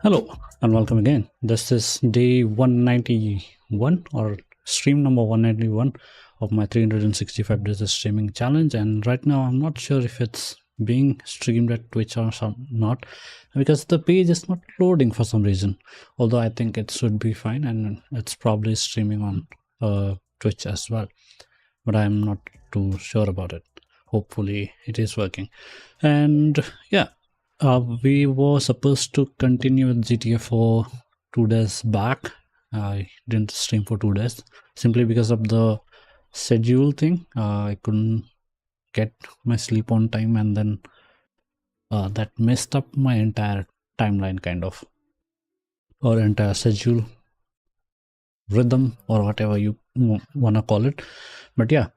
Hello and welcome again. This is day 191 or stream number 191 of my 365 days of streaming challenge. And right now, I'm not sure if it's being streamed at Twitch or not because the page is not loading for some reason. Although I think it should be fine and it's probably streaming on Twitch as well. But I'm not too sure about it. Hopefully, it is working. And yeah. We were supposed to continue with GTA for 2 days back. I didn't stream for 2 days simply because of the schedule thing. I couldn't get my sleep on time, and then that messed up my entire timeline, kind of, or entire schedule, rhythm, or whatever you wanna call it. But yeah,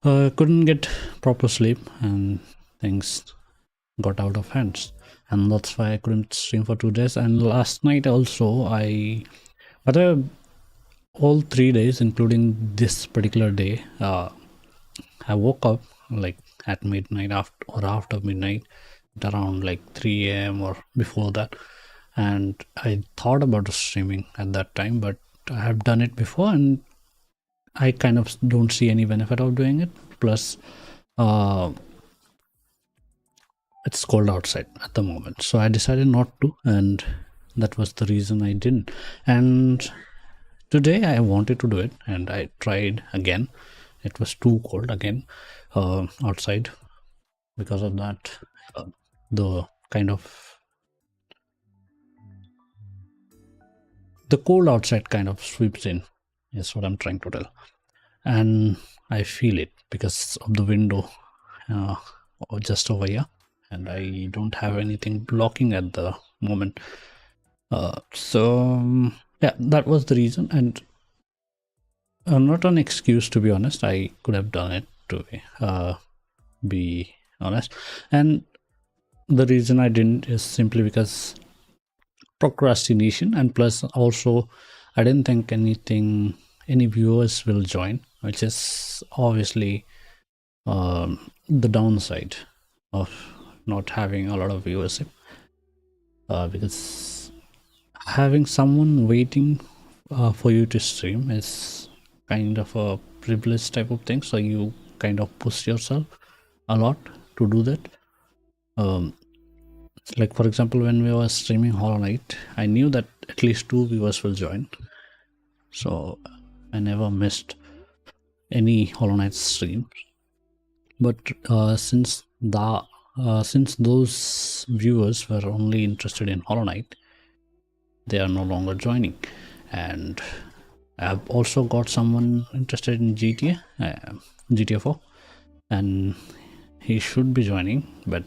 couldn't get proper sleep, and things got out of hands, and that's why I couldn't stream for 2 days. And last night also, but all 3 days including this particular day, I woke up like at midnight after midnight, around like 3 a.m. or before that, and I thought about streaming at that time, but I have done it before and I kind of don't see any benefit of doing it. Plus it's cold outside at the moment, so I decided not to, and that was the reason I didn't. And today I wanted to do it, and I tried again. It was too cold again outside. Because of that, the cold outside kind of sweeps in, is what I'm trying to tell. And I feel it because of the window just over here, and I don't have anything blocking at the moment. So yeah, that was the reason, and not an excuse, to be honest. I could have done it, to be honest, and the reason I didn't is simply because procrastination, and plus also I didn't think any viewers will join, which is obviously the downside of not having a lot of viewership, because having someone waiting for you to stream is kind of a privilege type of thing, so you kind of push yourself a lot to do that. Like for example, when we were streaming Hollow Knight, I knew that at least 2 viewers will join, so I never missed any Hollow Knight stream. But since those viewers were only interested in Hollow Knight, they are no longer joining. And I've also got someone interested in GTA 4, and he should be joining, but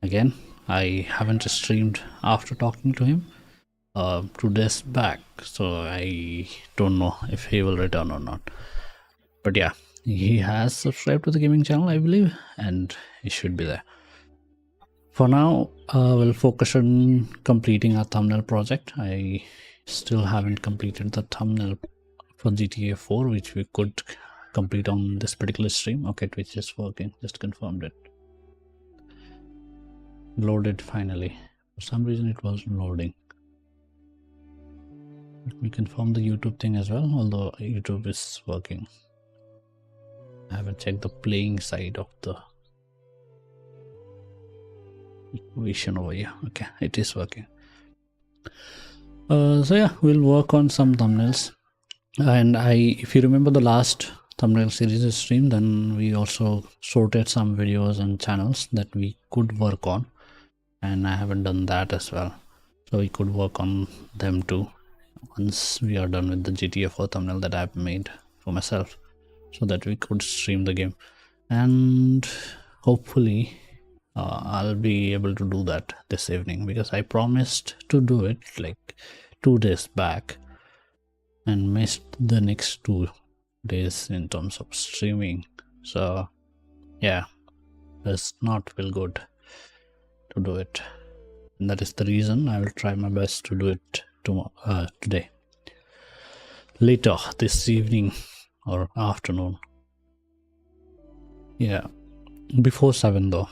again, I haven't streamed after talking to him 2 days back, so I don't know if he will return or not. But yeah, he has subscribed to the gaming channel, I believe, and he should be there. For now, we'll focus on completing our thumbnail project. I still haven't completed the thumbnail for GTA 4, which we could complete on this particular stream. Okay, Twitch is working, just confirmed it. Loaded finally. For some reason it wasn't loading. Let me confirm the YouTube thing as well, although YouTube is working. I haven't checked the playing side of the equation over here. Okay, it is working. So yeah, we'll work on some thumbnails, and if you remember the last thumbnail series stream, then we also sorted some videos and channels that we could work on, and I haven't done that as well, so we could work on them too once we are done with the GTA 4 thumbnail that I've made for myself, so that we could stream the game. And hopefully I'll be able to do that this evening, because I promised to do it like 2 days back and missed the next 2 days in terms of streaming. So yeah, does not feel good to do it, and that is the reason I will try my best to do it today, later this evening or afternoon. Yeah, before 7 though.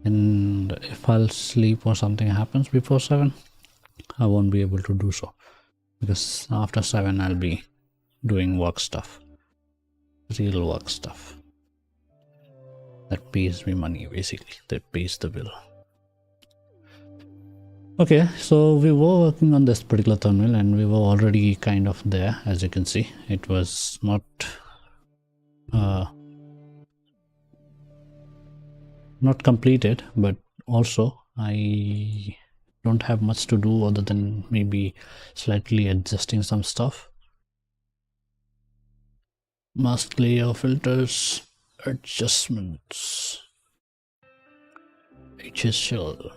And and if I'll sleep or something happens before 7, I won't be able to do so, because after 7 I'll be doing work stuff, real work stuff that pays me money, basically, that pays the bill. Okay, so we were working on this particular thumbnail and we were already kind of there. As you can see, it was not completed, but also I don't have much to do other than maybe slightly adjusting some stuff. Mask layer, filters, adjustments, HSL.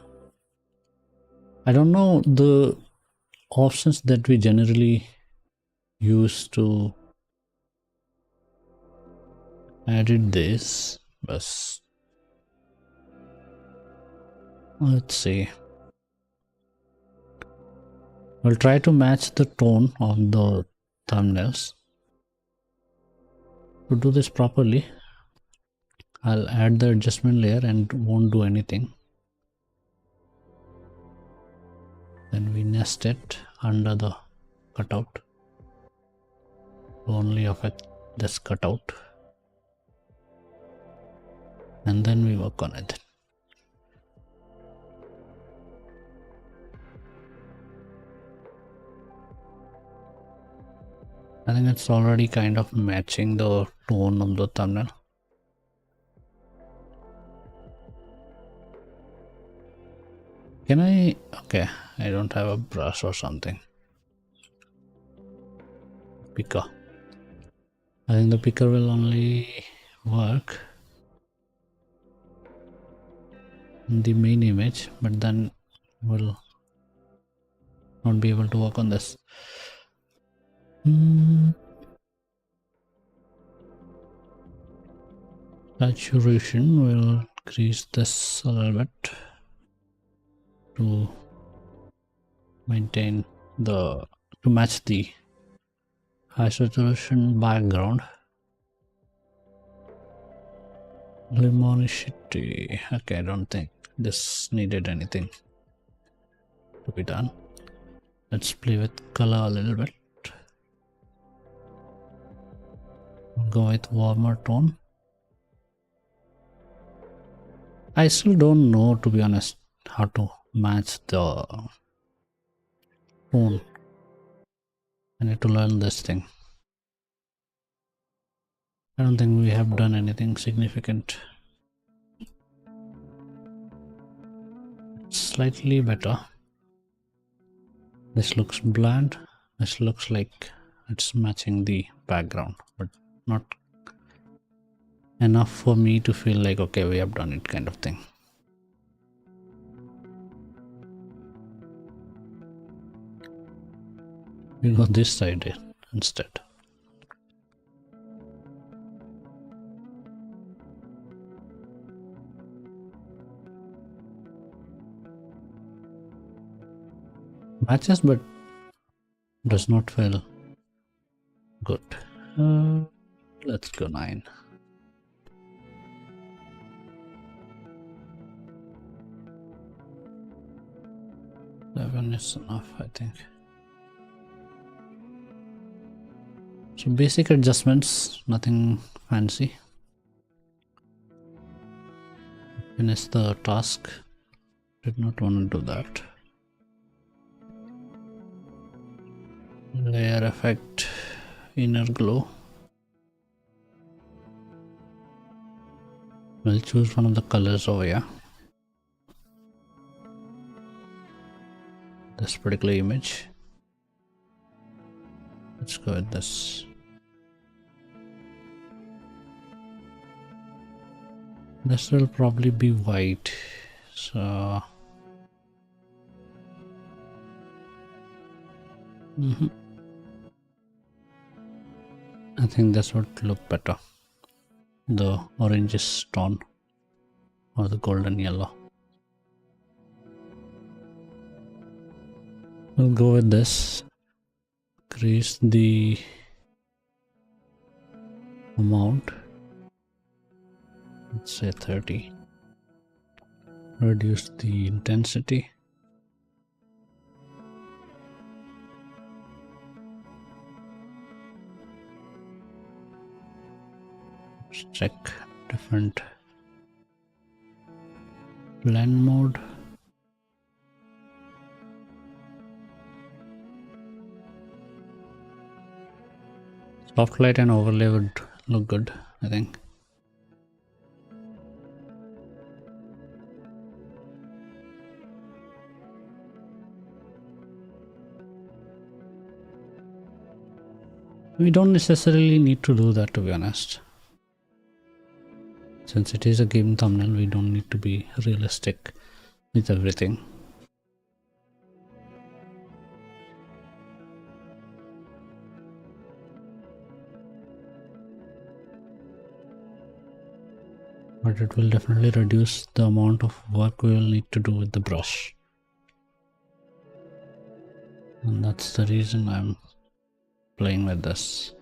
I don't know the options that we generally use to edit this, but let's see. We'll try to match the tone of the thumbnails. To do this properly, I'll add the adjustment layer and won't do anything. Then we nest it under the cutout. Only affect this cutout. And then we work on it. I think it's already kind of matching the tone of the thumbnail. Can I? Okay, I don't have a brush or something. Picker. I think the picker will only work in the main image, but then we'll not be able to work on this. Saturation, will increase this a little bit to maintain to match the high saturation background. Luminosity. Okay, I don't think this needed anything to be done. Let's play with color a little bit. Go with warmer tone. I still don't know, to be honest, how to match the tone. I need to learn this thing. I don't think we have done anything significant. Slightly better. This looks bland. This looks like it's matching the background, but not enough for me to feel like, okay, we have done it, kind of thing. We go this side instead. Matches, but does not feel good. Let's go 9. Seven is enough, I think. So basic adjustments, nothing fancy. Finish the task. Did not want to do that. Layer effect, inner glow. We'll choose one of the colors over here. This particular image. Let's go with this. This will probably be white. So I think this would look better. The orangish tone or the golden yellow. We'll go with this. Increase the amount. Let's say 30. reduce the intensity. Let's check different blend mode. Soft light and overlay would look good, I think. We don't necessarily need to do that, to be honest. Since it is a game thumbnail, we don't need to be realistic with everything. But it will definitely reduce the amount of work we will need to do with the brush. And that's the reason I'm playing with this.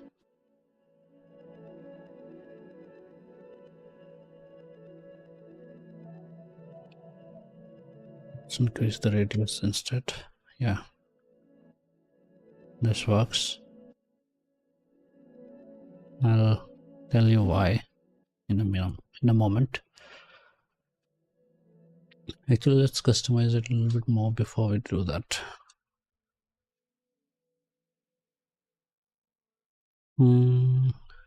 Let's increase the radius instead. Yeah, this works. I'll tell you why in a moment. Actually, let's customize it a little bit more before we do that.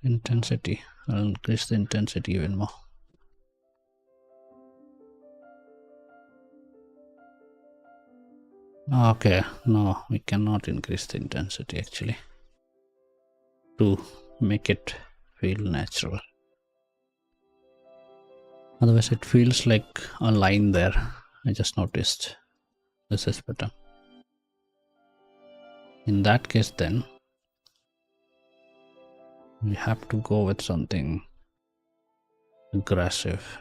Intensity. I'll increase the intensity even more. Okay, no, we cannot increase the intensity actually to make it feel natural. Otherwise it feels like a line there. I just noticed. This is better. In that case then we have to go with something aggressive.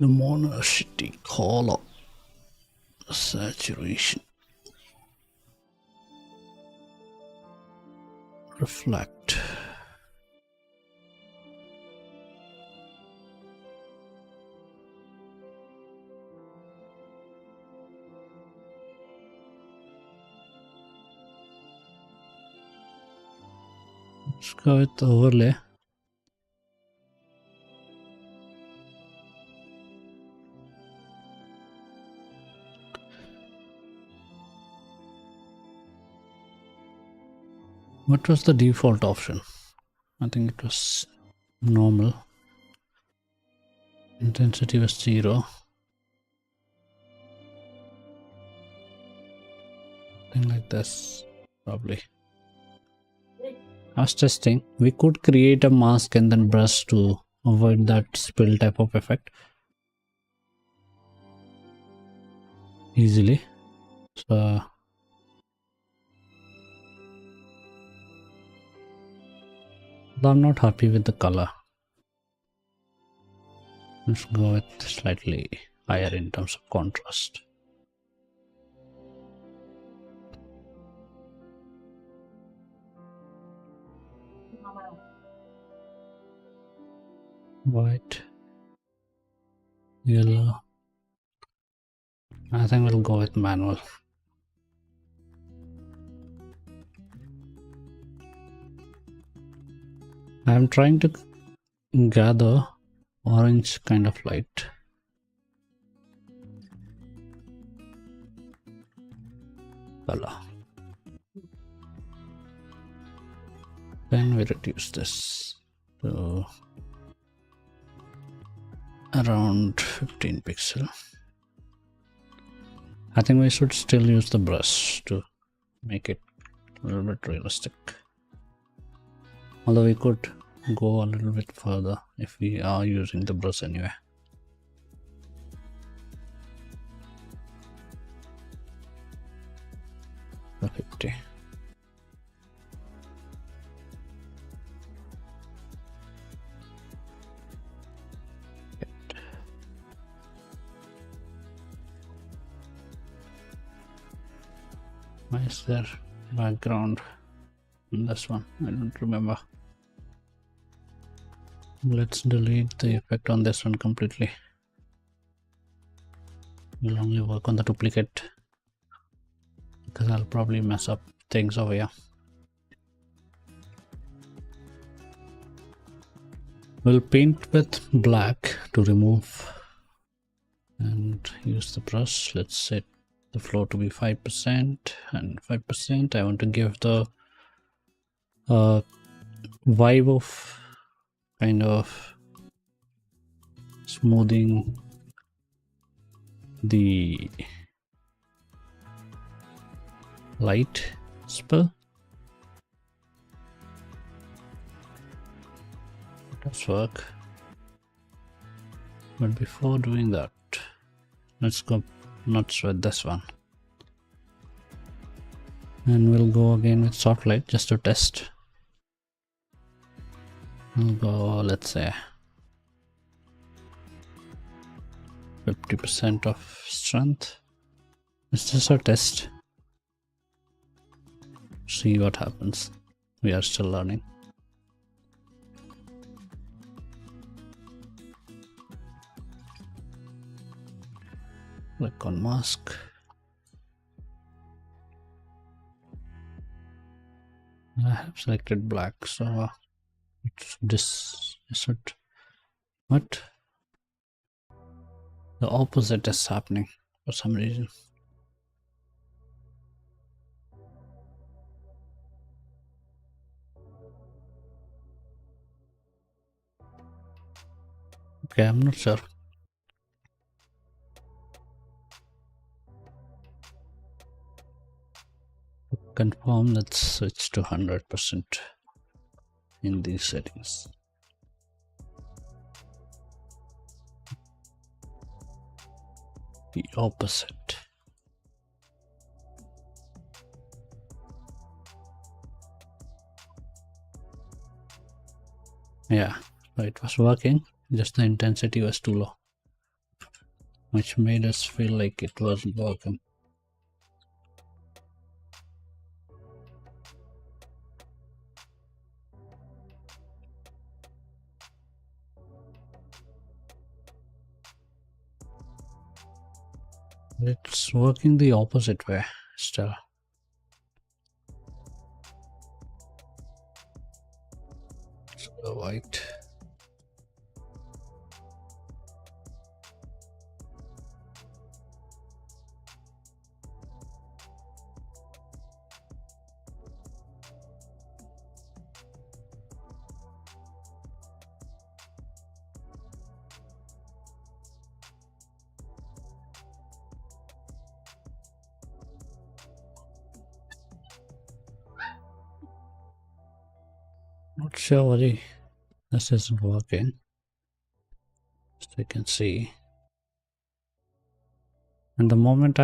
The luminosity, color, saturation, reflect. Let's go with the overlay. What was the default option? I think it was normal. Intensity was 0. Something like this, probably. I was testing. We could create a mask and then brush to avoid that spill type of effect easily. So I'm not happy with the color. Let's go with slightly higher in terms of contrast. White, yellow. I think we'll go with manual. I'm trying to gather orange kind of light. Color. Then we reduce this to around 15 pixel. I think we should still use the brush to make it a little bit realistic. Although we could go a little bit further if we are using the brush anyway. The 50. Why is there background in this one? I don't remember. Let's delete the effect on this one completely. We'll only work on the duplicate because I'll probably mess up things over here. We'll paint with black to remove and use the brush. Let's set the flow to be 5% and 5%. I want to give the vibe of kind of smoothing the light spell. Does work, but before doing that, let's go nuts with this one, and we'll go again with soft light just to test. We'll go, let's say 50% of strength. It's just a test. See what happens. We are still learning. Click on mask. I have selected black, so it's this is it. But the opposite is happening for some reason. Okay, I'm not sure. To confirm, let's switch to 100% in these settings. The opposite. Yeah, so it was working, just the intensity was too low, which made us feel like it wasn't working. It's working the opposite way still. Let's go white. Not sure why this isn't working. As you can see, and the moment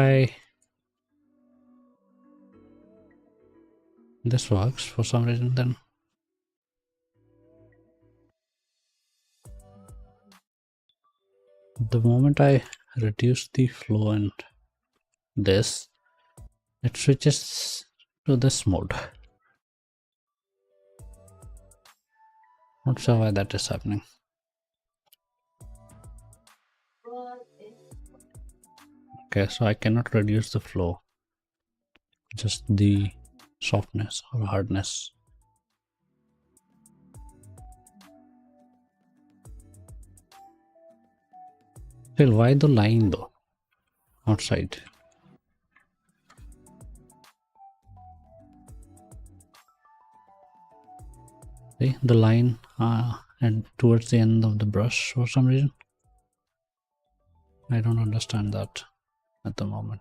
this works for some reason, then the moment I reduce the flow and this, it switches to this mode. Not sure why that is happening. Okay, so I cannot reduce the flow, just the softness or hardness. Still, why the line though? Outside. See the line and towards the end of the brush for some reason. I don't understand that at the moment.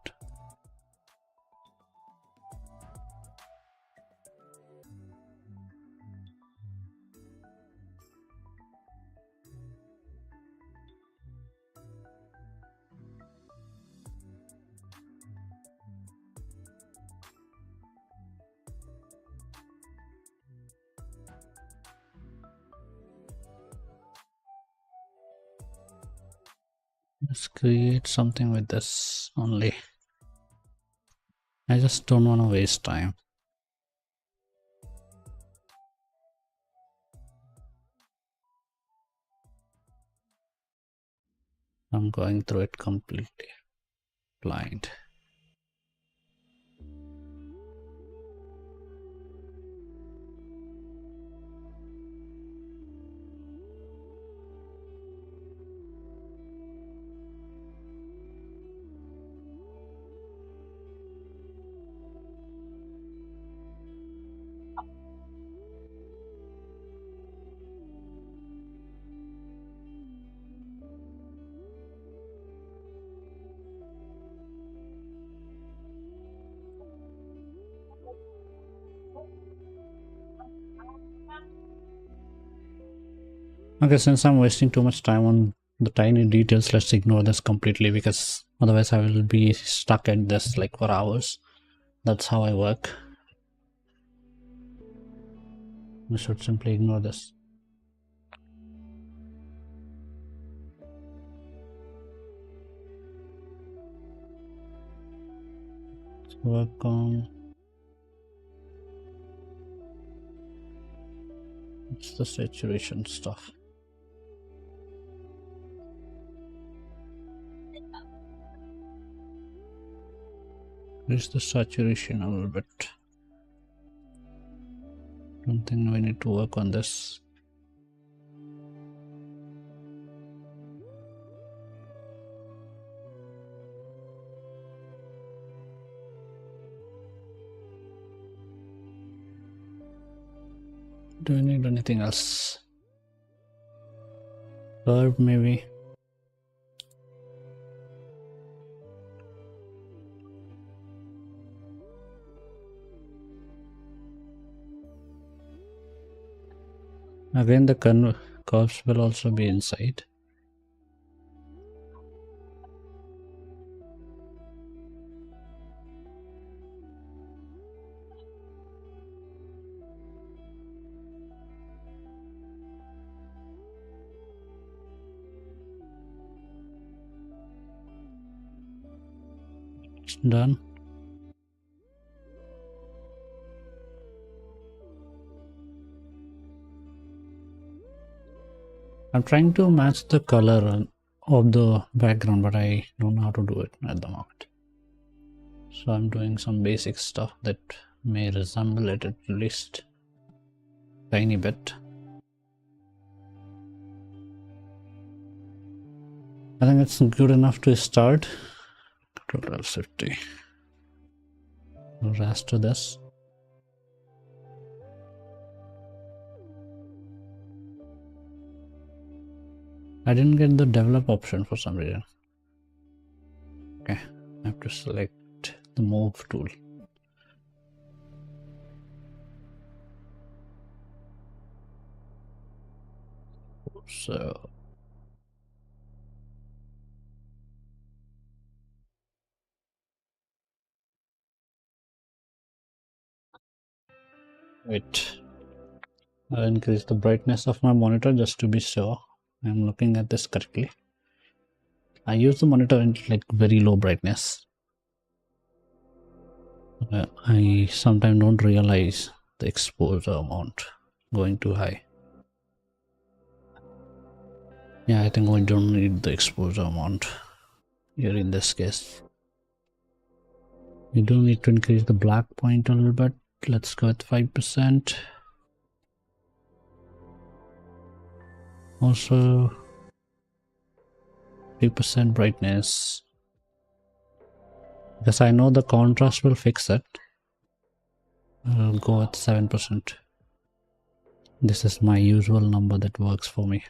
Let's create something with this only. I I just don't want to waste time. I'm going through it completely blind. Okay, since I'm wasting too much time on the tiny details, let's ignore this completely, because otherwise I will be stuck at this like for hours. That's how I work. We should simply ignore this. Let's work on the saturation stuff. Reduce the saturation a little bit. Don't think we need to work on this. Do we need anything else? Herb maybe. Again, the curves will also be inside. It's done. I'm trying to match the color of the background, but I don't know how to do it at the moment. So I'm doing some basic stuff that may resemble it at least tiny bit. I think it's good enough to start. Control L50. Raster this. I didn't get the develop option for some reason. Okay, I have to select the move tool. So wait, I'll increase the brightness of my monitor just to be sure I'm looking at this correctly. I use the monitor in like very low brightness. I sometimes don't realize the exposure amount going too high. Yeah, I think we don't need the exposure amount here in this case. We do need to increase the black point a little bit. Let's go with 5%. Also 3% brightness, because I know the contrast will fix it. I'll go with 7%. This is my usual number that works for me.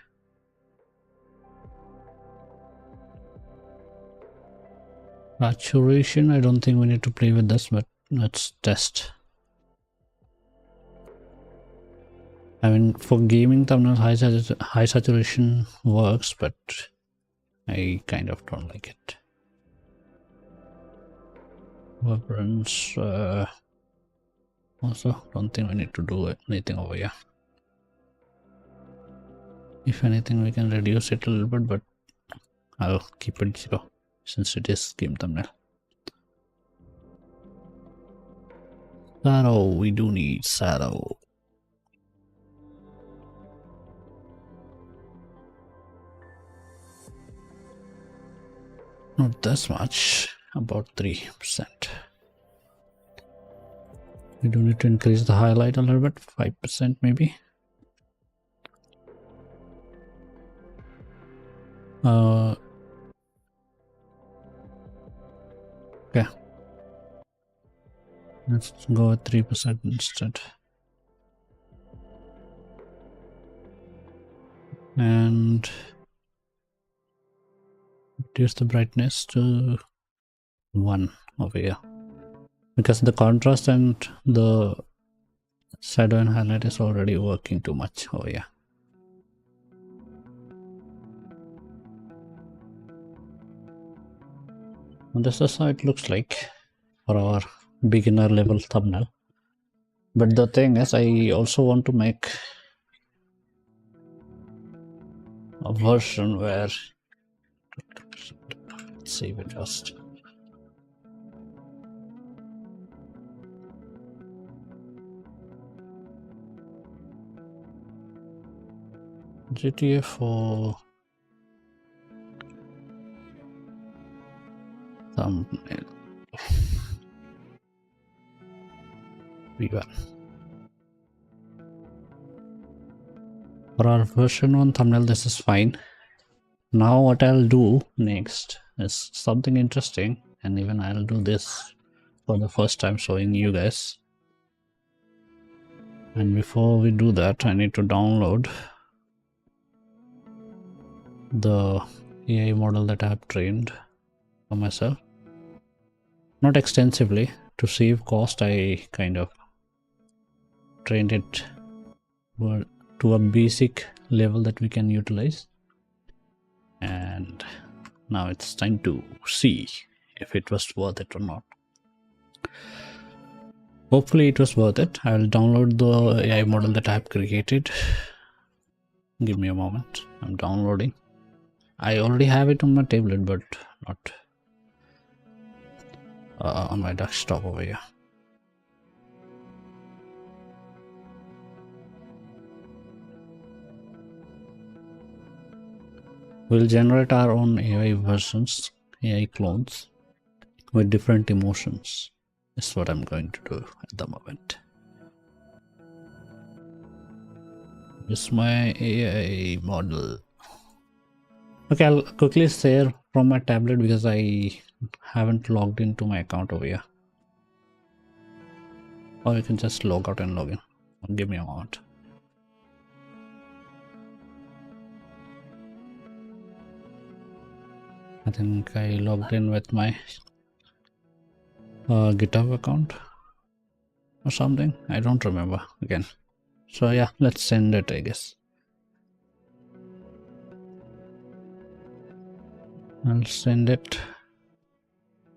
Saturation, I don't think we need to play with this, but let's test. I mean, for gaming thumbnails, high saturation works, but I kind of don't like it. Vibrance, also don't think we need to do anything over here. If anything, we can reduce it a little bit, but I'll keep it 0 since it is game thumbnail. Shadow, we do need shadow. Not this much, about 3%. We do need to increase the highlight a little bit, 5% maybe. Okay. Let's go with 3% instead. And reduce the brightness to 1 over here. Because the contrast and the shadow and highlight is already working too much over here. And this is how it looks like for our beginner level thumbnail. But the thing is, I also want to make a version where, let's save it first. GTA 4 thumbnail. For our version 1 thumbnail, this is fine. Now what I'll do next is something interesting, and even I'll do this for the first time showing you guys. And before we do that, I need to download the AI model that I have trained for myself. Not extensively. To save cost, I kind of trained it to a basic level that we can utilize. And now it's time to see if it was worth it or not. Hopefully it was worth it. I will download the AI model that I have created. Give me a moment. I'm downloading. I already have it on my tablet, but not on my desktop over here. We'll generate our own AI versions, AI clones with different emotions. That's what I'm going to do at the moment. This is my AI model. Okay, I'll quickly share from my tablet because I haven't logged into my account over here. Or you can just log out and log in. Give me a moment. I think I logged in with my GitHub account or something. I don't remember again. So yeah, let's send it, I guess. I'll send it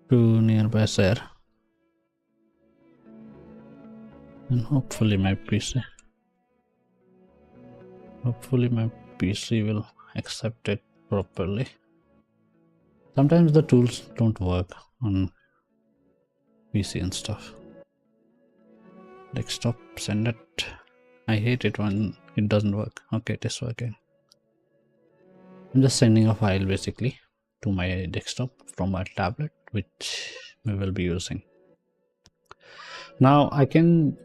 to nearby share. And hopefully my PC will accept it properly. Sometimes the tools don't work on PC and stuff. Desktop, send it. I hate it when it doesn't work. Okay, it is working. I'm just sending a file basically to my desktop from my tablet, which we will be using. Now I can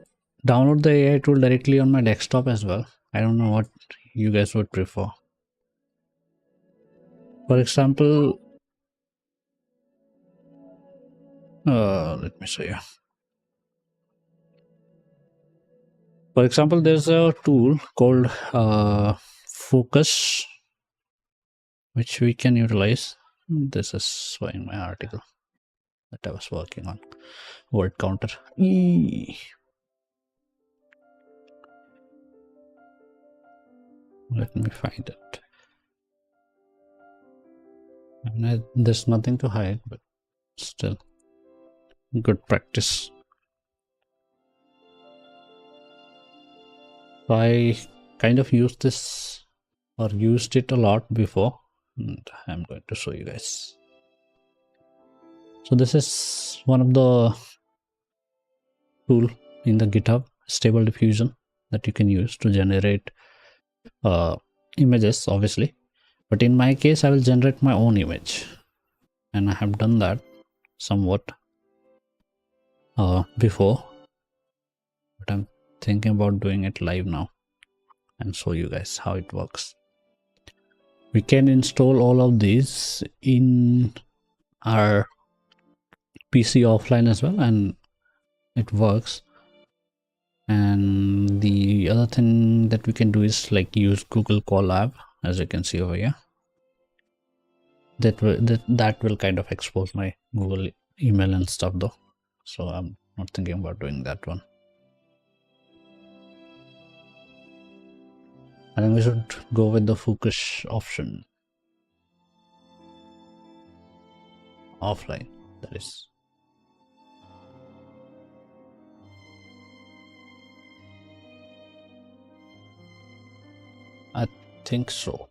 download the AI tool directly on my desktop as well. I don't know what you guys would prefer. For example, let me show you. For example, there's a tool called Focus, which we can utilize. This is showing my article that I was working on. Word counter. Let me find it. And there's nothing to hide, but still good practice. So I kind of used this or used it a lot before, and I'm going to show you guys. So this is one of the tool in the GitHub Stable Diffusion that you can use to generate images, obviously. But in my case, I will generate my own image, and I have done that somewhat before, but I'm thinking about doing it live now and show you guys how it works. We can install all of these in our PC offline as well, and it works. And the other thing that we can do is like use Google Colab, as you can see over here. That will kind of expose my Google email and stuff though, so I'm not thinking about doing that one. I think we should go with the focus option. Offline, that is. I think so.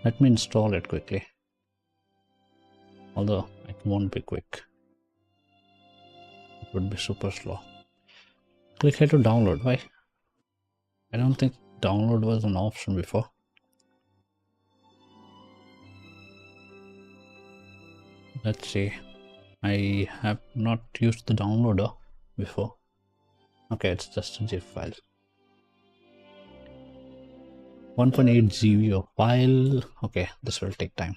Let me install it quickly. Although it won't be quick. It would be super slow. Click here to download. Why? I don't think download was an option before. Let's see. I have not used the downloader before. Okay, it's just a zip file. 1.8 GB of file. Okay, this will take time.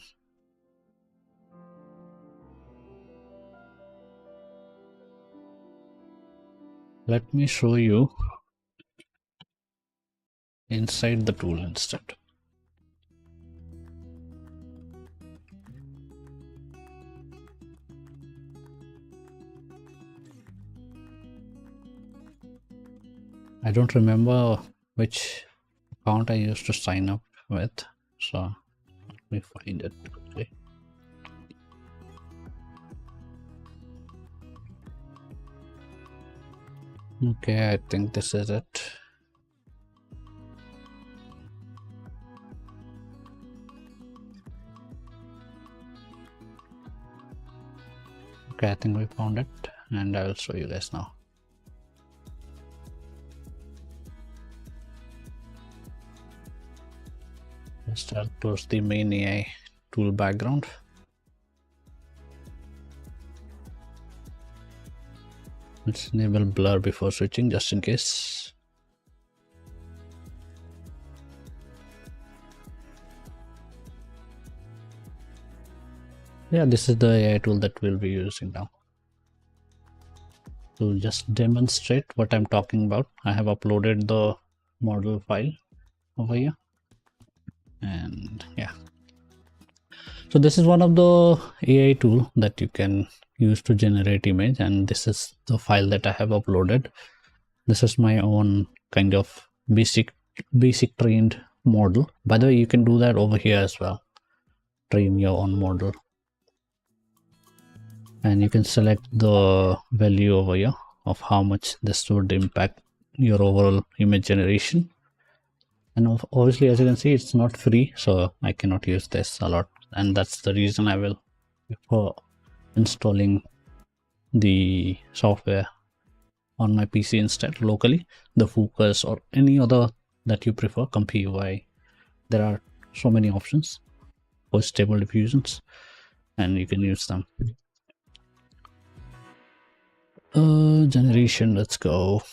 Let me show you inside the tool instead. I don't remember which account I used to sign up with, so let me find it quickly. Okay, I think this is it. Okay, I think we found it, and I will show you guys now. Start close the main AI tool background. Let's enable blur before switching, just in case. Yeah, this is the AI tool that we'll be using now. To just demonstrate what I'm talking about, I have uploaded the model file over here. And yeah, so this is one of the AI tool that you can use to generate image, and this is the file that I have uploaded. This is my own kind of basic trained model. By the way, you can do that over here as well. Train your own model, and you can select the value over here of how much this would impact your overall image generation. And obviously, as you can see, it's not free, so I cannot use this a lot, and that's the reason I will, before installing the software on my PC instead locally, the Focus or any other that you prefer, CompuUI, there are so many options for stable diffusions, and you can use them. Generation, let's go.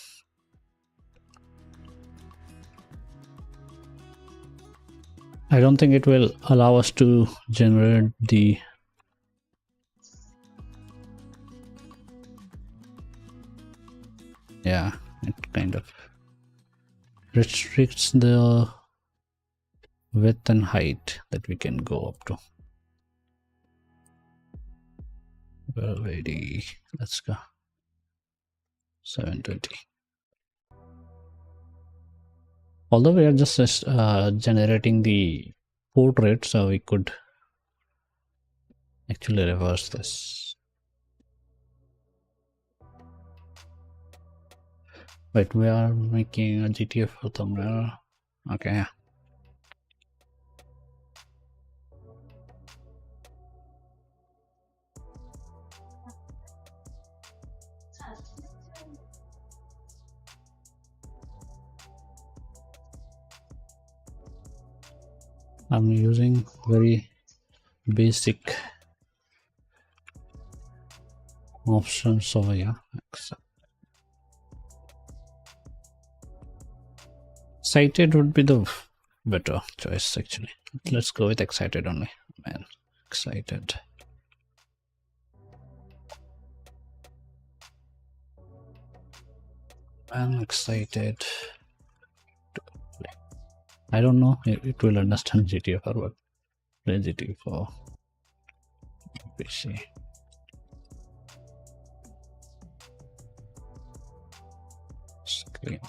I don't think it will allow us to generate the yeah, it kind of restricts the width and height that we can go up to. Well, ready, let's go 720. Although we are just generating the portrait, so we could actually reverse this. Wait, we are making a GTF for thumbnail. Okay. I'm using very basic options, so yeah, excited would be the better choice actually. Let's go with excited only. Man, excited. I'm excited to play. I don't know it will understand GTA4, but play GTA4 PC. Screen.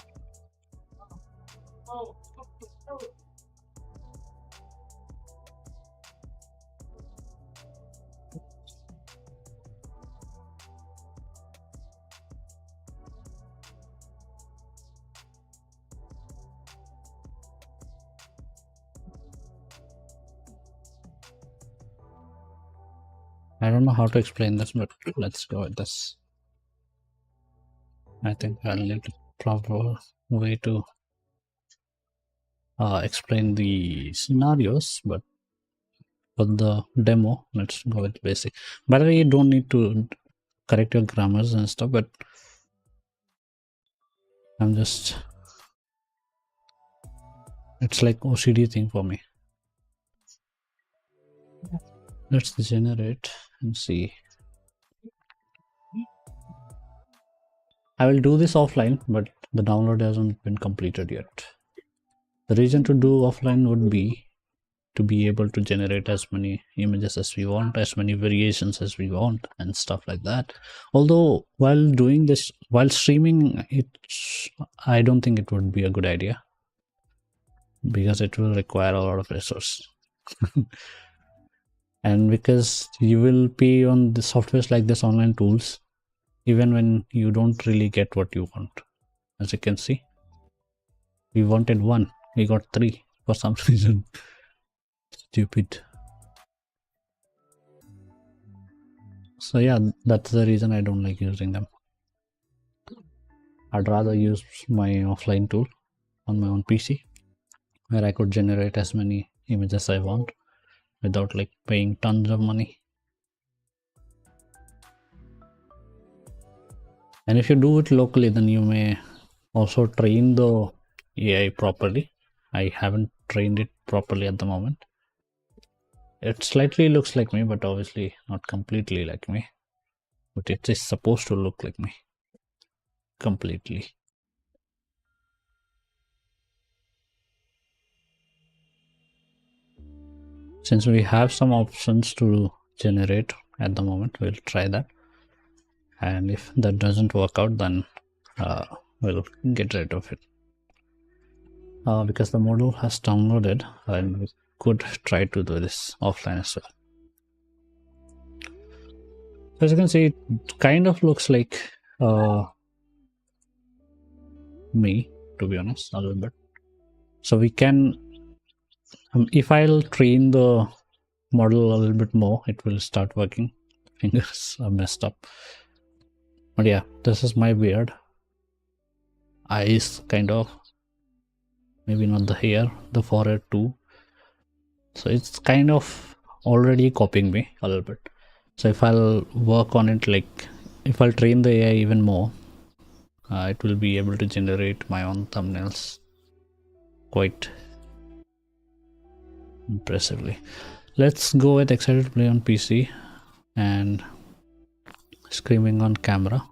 I don't know how to explain this, but let's go with this. I think I'll need a proper way to explain the scenarios, but for the demo, let's go with basic. By the way, you don't need to correct your grammars and stuff, but I'm just, it's like OCD thing for me. Let's generate and see. I will do this offline, but the download hasn't been completed yet. The reason to do offline would be to be able to generate as many images as we want, as many variations as we want, and stuff like that. Although while doing this, while streaming, I don't think it would be a good idea because it will require a lot of resource. And because you will pay on the softwares like this, online tools, even when you don't really get what you want. As you can see, we wanted 1, we got 3 for some reason. Stupid. So yeah, that's the reason I don't like using them. I'd rather use my offline tool on my own PC, where I could generate as many images I want without like paying tons of money. And if you do it locally, then you may also train the AI properly. I haven't trained it properly at the moment. It slightly looks like me, but obviously not completely like me. But it is supposed to look like me completely. Since we have some options to generate at the moment, we'll try that. And if that doesn't work out, then we'll get rid of it. Because the model has downloaded, and we could try to do this offline as well. As you can see, it kind of looks like me, to be honest, a little bit. So we can, if I'll train the model a little bit more, it will start working. Fingers are messed up. But yeah, this is my beard. Eyes, kind of. Maybe not the hair, the forehead too. So it's kind of already copying me a little bit. So if I'll work on it, like if I'll train the AI even more, it will be able to generate my own thumbnails quite impressively. Let's go with excited to play on PC and screaming on camera.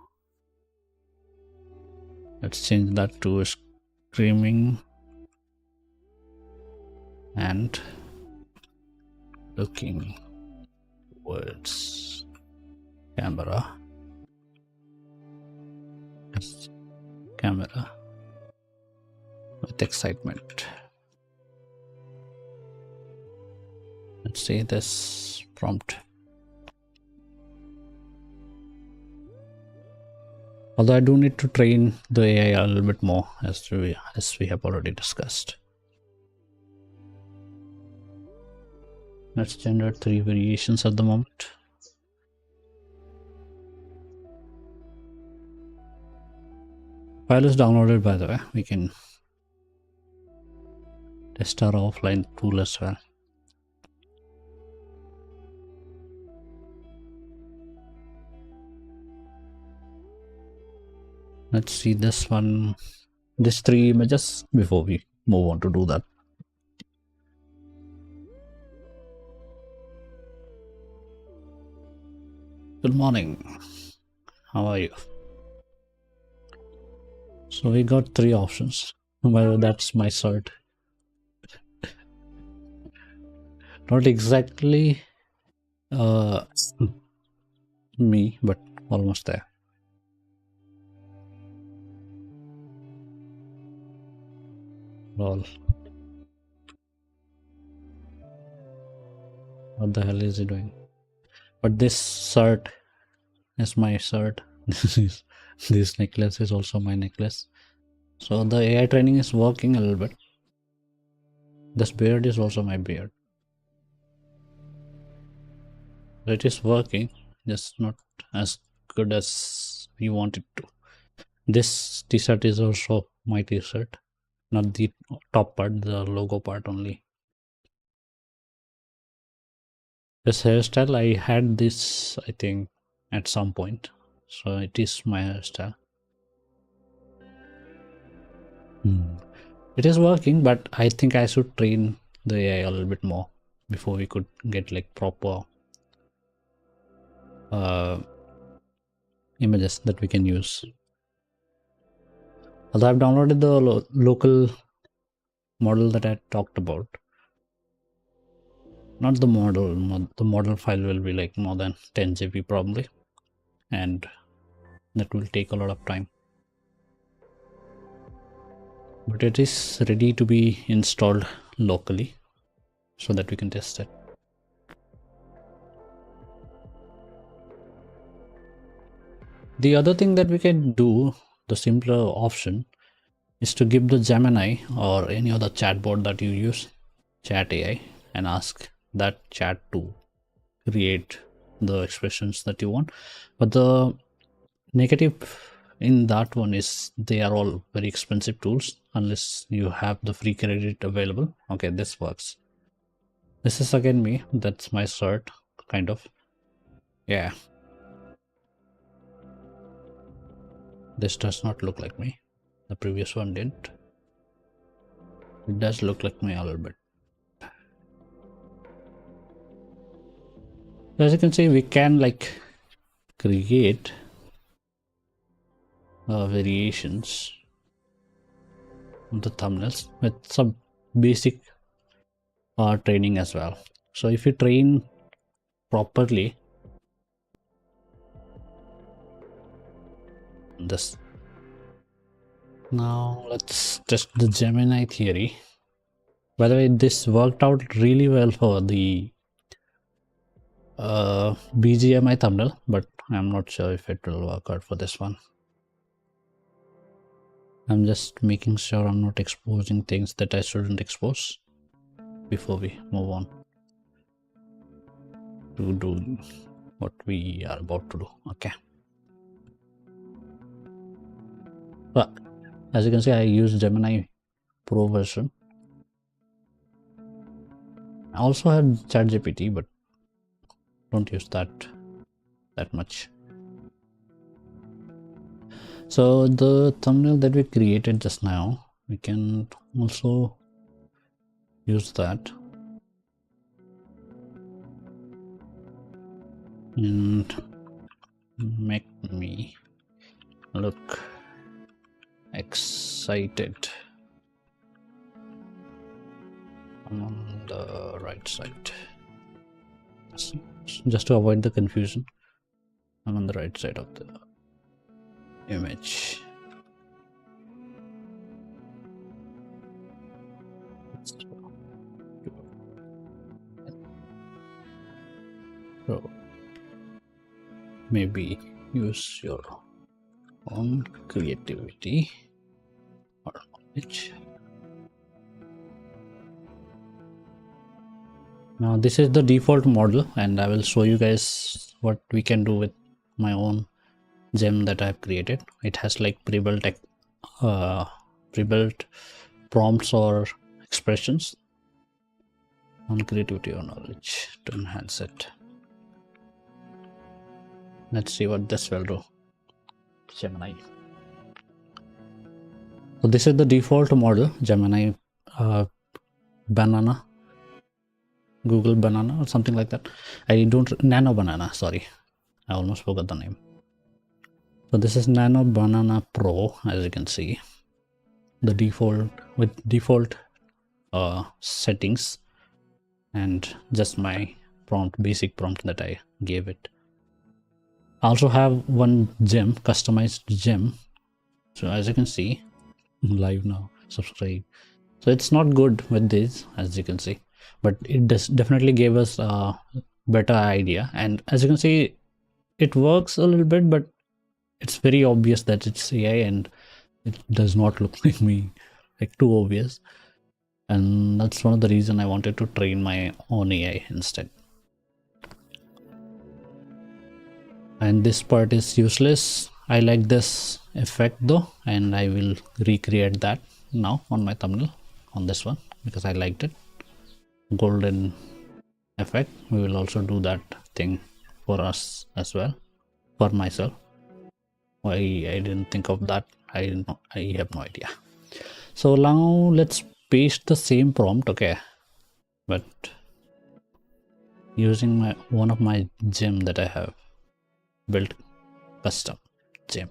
Let's change that to screaming and looking towards camera. Camera with excitement. Let's see this prompt. Although I do need to train the AI a little bit more, as we have already discussed. Let's generate 3 variations at the moment. File is downloaded, by the way. We can test our offline tool as well. Let's see this one, this 3 images before we move on to do that. Good morning. How are you? So we got 3 options. Well, that's my cert. Not exactly me, but almost there. Lol. What the hell is he doing? But this cert is my cert. This necklace is also my necklace. So the AI training is working a little bit. This beard is also my beard. It is working, just not as good as we want it to. This t-shirt is also my t-shirt, not the top part, the logo part only. This hairstyle, I had this, I think, at some point. So it is my hairstyle. It is working, but I think I should train the AI a little bit more before we could get like proper images that we can use. Although I've downloaded the local model that I talked about. Not the model, the model file will be like more than 10 GB probably, and that will take a lot of time. But it is ready to be installed locally so that we can test it. The other thing that we can do, the simpler option, is to give the Gemini or any other chatbot that you use, chat AI, and ask that chat to create the expressions that you want. But the negative in that one is they are all very expensive tools unless you have the free credit available. Okay, this works. This is again me. That's my cert, kind of. Yeah. This does not look like me. The previous one didn't. It does look like me a little bit. As you can see, we can like create variations on the thumbnails with some basic training as well. So if you train properly, this. Now let's test the Gemini theory. By the way, this worked out really well for the BGMI thumbnail, but I'm not sure if it will work out for this one. I'm just making sure I'm not exposing things that I shouldn't expose before we move on to do what we are about to do. Okay. But as you can see, I use Gemini Pro version. I also have ChatGPT, but don't use that much. So the thumbnail that we created just now, we can also use that and make me look excited. I'm on the right side. Just to avoid the confusion, I'm on the right side of the image. So maybe use your own creativity or knowledge. Now this is the default model, and I will show you guys what we can do with my own gem that I've created. It has like pre-built prompts or expressions on creativity or knowledge to enhance it. Let's see what this will do. Gemini. So this is the default model, Gemini Banana, Google Banana or something like that. I don't, Nano Banana, sorry. I almost forgot the name. So this is Nano Banana Pro, as you can see. The default, with default settings and just my prompt, basic prompt that I gave it. I also have one gem, customized gem. So as you can see, live now, subscribe. So it's not good with this, as you can see, but it definitely gave us a better idea. And as you can see, it works a little bit, but it's very obvious that it's AI and it does not look like me, like too obvious. And that's one of the reasons I wanted to train my own AI instead. And this part is useless. I like this effect though, and I will recreate that now on my thumbnail on this one because I liked it. Golden effect. We will also do that thing for us as well, for myself. Why I didn't think of that, I have no idea. So now let's paste the same prompt, okay, but using my one of my gem that I have built, custom gem.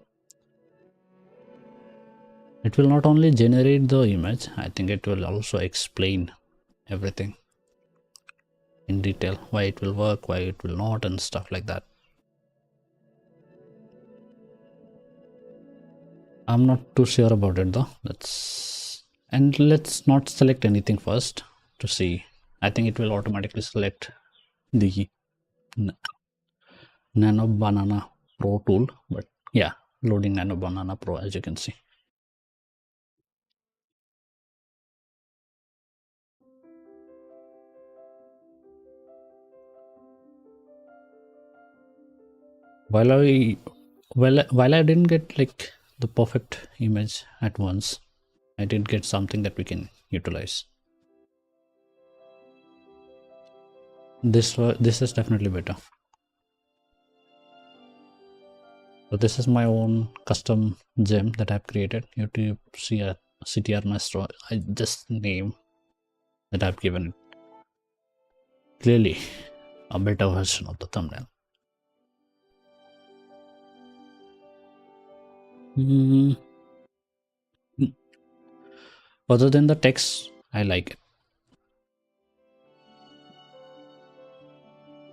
It will not only generate the image, I think it will also explain everything in detail, why it will work, why it will not, and stuff like that. I'm not too sure about it though. Let's not select anything first to see. I think it will automatically select the Nano Banana Pro tool, but yeah, loading Nano Banana Pro, as you can see. While I didn't get like the perfect image at once, I did get something that we can utilize. This is definitely better. So this is my own custom gem that I've created. YouTube CTR Maestro. I just name that I've given it. Clearly a better version of the thumbnail. Other than the text, I like it.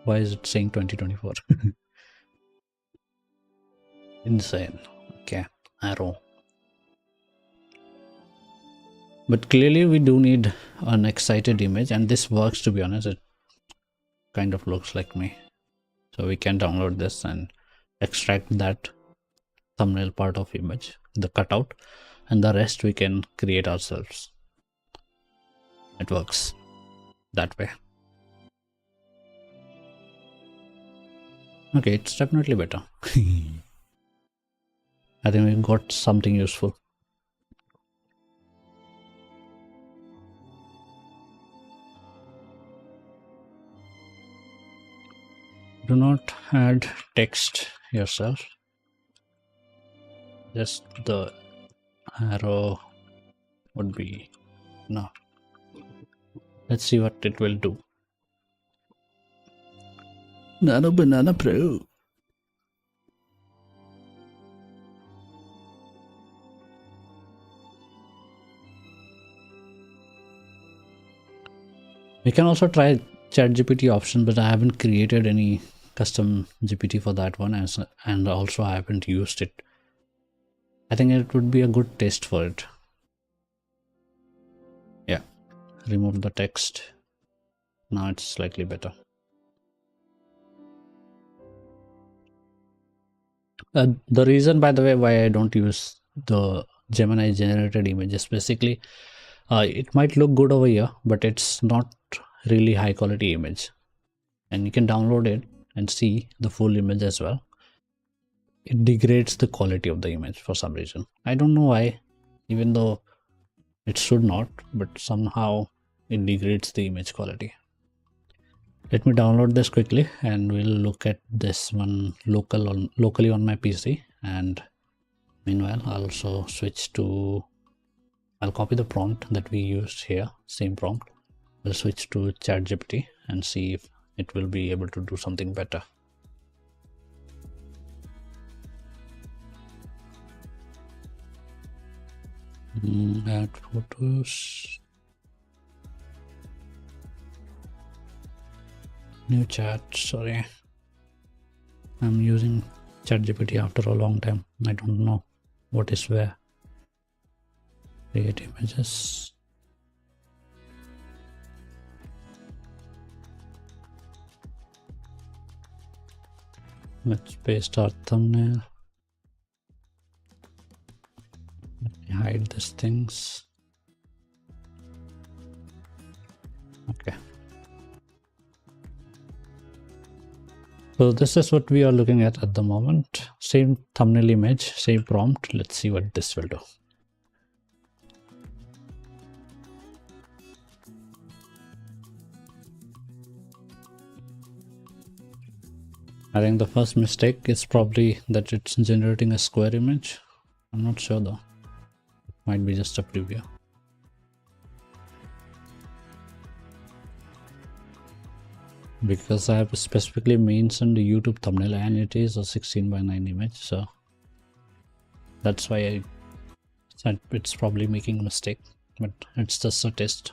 Why is it saying 2024? Insane. Okay, arrow. But clearly we do need an excited image, and this works, to be honest. It kind of looks like me. So we can download this and extract that thumbnail part of image, the cutout, and the rest we can create ourselves. It works that way. Okay, it's definitely better. I think we got something useful. Do not add text yourself. Just the arrow would be no. Let's see what it will do. Nano Banana Pro. We can also try ChatGPT option, but I haven't created any custom GPT for that one, and also I haven't used it. I think it would be a good test for it. Yeah, remove the text. Now it's slightly better. The reason, by the way, why I don't use the Gemini generated images, basically, it might look good over here, but it's not really high quality image. And you can download it and see the full image as well. It degrades the quality of the image for some reason. I don't know why, even though it should not, but somehow it degrades the image quality. Let me download this quickly and we'll look at this one locally on my PC, and meanwhile I'll also switch to I'll copy the prompt that we used here, same prompt. We'll switch to ChatGPT and see if it will be able to do something better. Add photos. New chat, sorry. I'm using ChatGPT after a long time. I don't know what is where. Create images. Let's paste our thumbnail. Let me hide these things. Okay. So this is what we are looking at the moment. Same thumbnail image, same prompt. Let's see what this will do. I think the first mistake is probably that it's generating a square image. I'm not sure though. It might be just a preview. Because I have specifically mentioned the YouTube thumbnail and it is a 16:9 image, so that's why I said it's probably making a mistake, but it's just a test.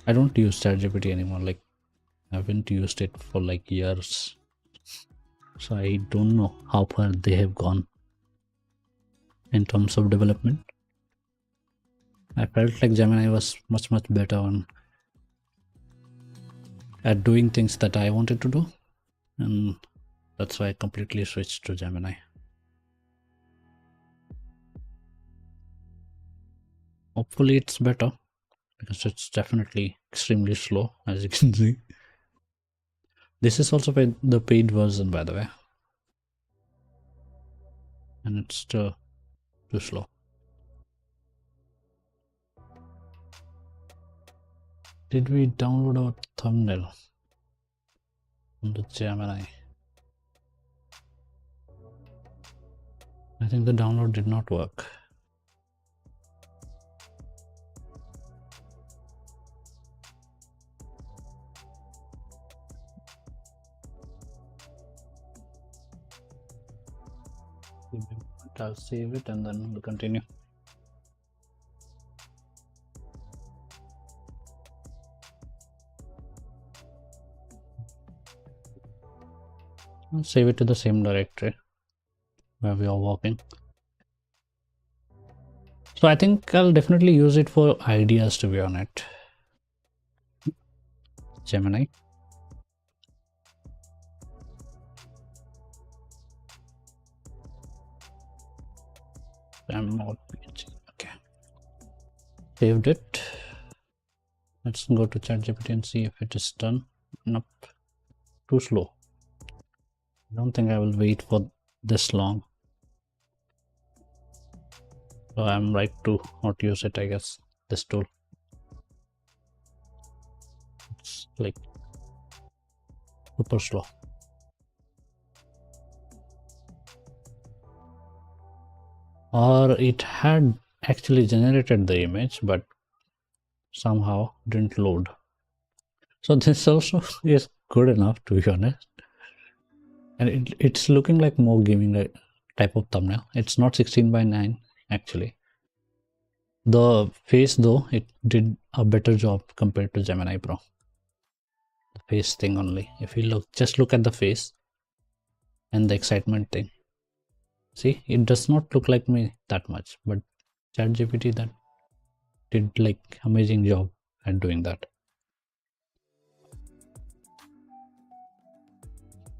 I don't use ChatGPT anymore, like I haven't used it for like years, so I don't know how far they have gone in terms of development. I felt like Gemini was much better at doing things that I wanted to do, and that's why I completely switched to Gemini. Hopefully it's better, because it's definitely extremely slow, as you can see. This is also the paid version, by the way, and it's still too slow. Did we download our thumbnail from the Gemini? I think the download did not work. I'll save it and then we'll continue. I'll save it to the same directory where we are working. So I think I'll definitely use it for ideas, to be honest. Gemini. Okay. Saved it. Let's go to ChatGPT and see if it is done. Nope. Too slow. I don't think I will wait for this long. So I'm right to not use it, I guess, this tool. It's like super slow. Or it had actually generated the image, but somehow didn't load. So this also is good enough, to be honest. And it's looking like more gaming type of thumbnail. It's not 16:9 actually. The face though, it did a better job compared to Gemini Pro. The face thing only. If you just look at the face and the excitement thing. See, it does not look like me that much, but ChatGPT that did like amazing job at doing that.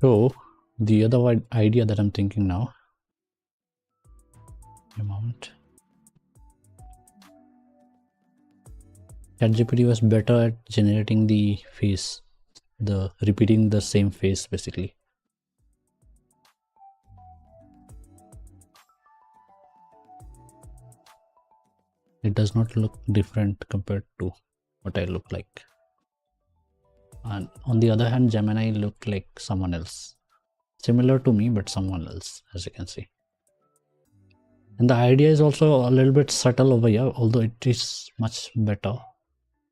So the other idea that I'm thinking now, a moment. ChatGPT was better at generating the face, repeating the same face basically. It does not look different compared to what I look like. And on the other hand, Gemini looked like someone else. similar to me, but someone else, as you can see. And the idea is also a little bit subtle over here, although it is much better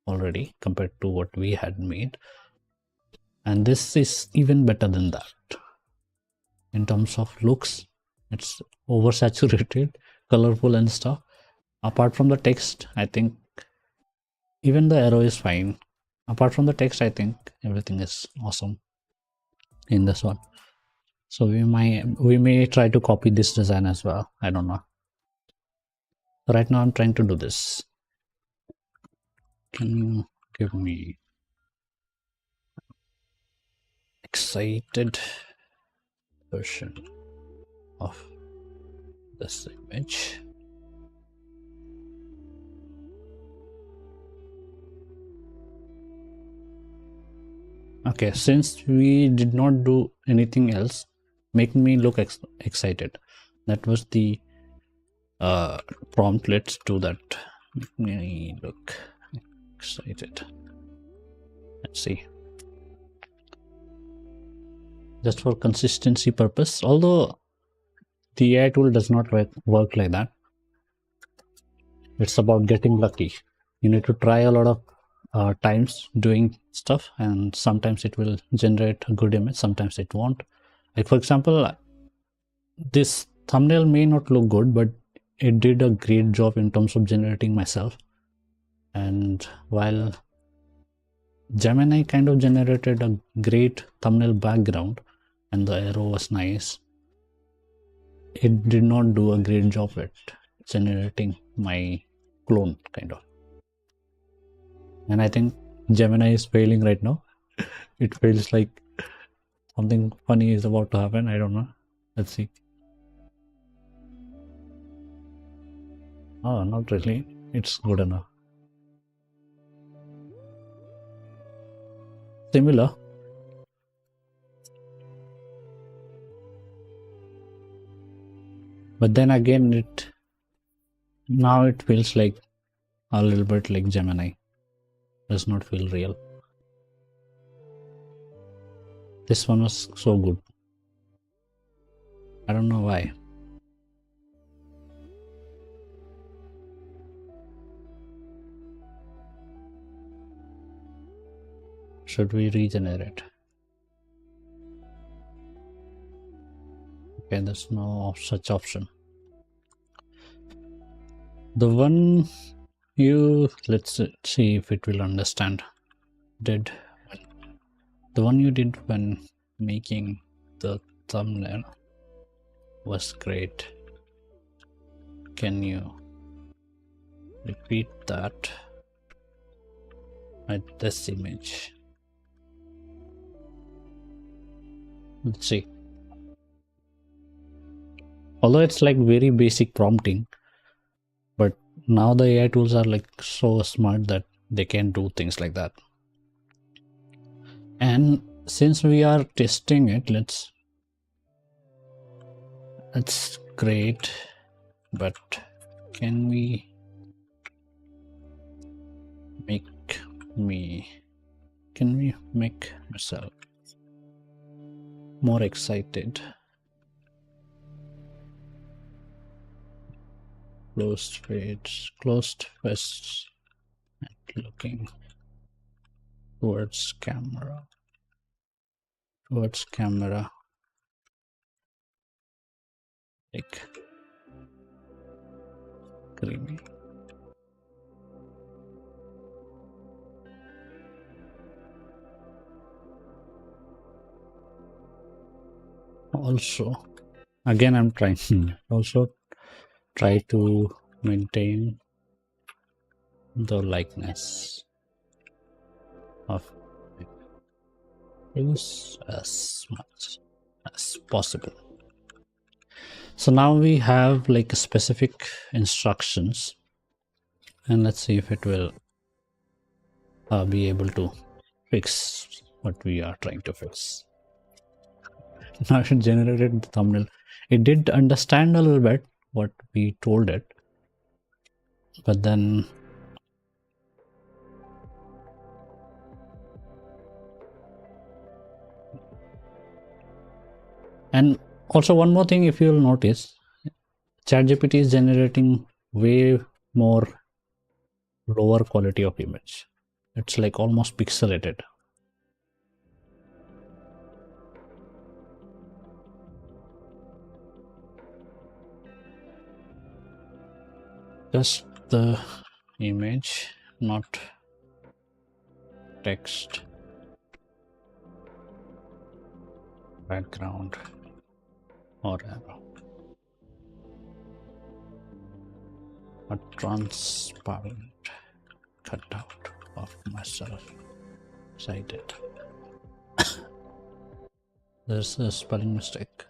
already compared to what we had made. And this is even better than that. In terms of looks, it's oversaturated, colorful and stuff. Apart from the text, I think even the arrow is fine. Apart from the text, I think everything is awesome in this one. So we may try to copy this design as well. I don't know. Right now I'm trying to do this. Can you give me excited version of this image? Okay, since we did not do anything else, make me look excited. That was the prompt. Let's do that. Make me look excited. Let's see. Just for consistency purpose, although the AI tool does not work like that. It's about getting lucky. You need to try a lot of times doing stuff, and sometimes it will generate a good image, sometimes it won't. Like for example, this thumbnail may not look good, but it did a great job in terms of generating myself. And while Gemini kind of generated a great thumbnail background and the arrow was nice, it did not do a great job at generating my clone, kind of. And I think Gemini is failing right now. It feels like something funny is about to happen. I don't know. Let's see. Oh, not really. It's good enough. Similar. But then again, now it feels like a little bit like Gemini. Does not feel real. This one was so good. I don't know why. Should we regenerate? Okay, there's no such option. The one let's see if it will understand. The one you did when making the thumbnail was great. Can you repeat that at this image? Let's see. Although it's like very basic prompting, but now the AI tools are like so smart that they can do things like that. And since we are testing it, that's great, but can we make myself more excited? Closed fists, and looking towards camera. Like creamy. Also, again, I'm trying also try to maintain the likeness of use as much as possible. So now we have like specific instructions, and let's see if it will be able to fix what we are trying to fix. Now it generated the thumbnail. It did understand a little bit what we told it, but then And also one more thing, if you'll notice, ChatGPT is generating way more lower quality of image. It's like almost pixelated. Just the image, not text, background, or a transparent cutout of myself. So I did. There's a spelling mistake,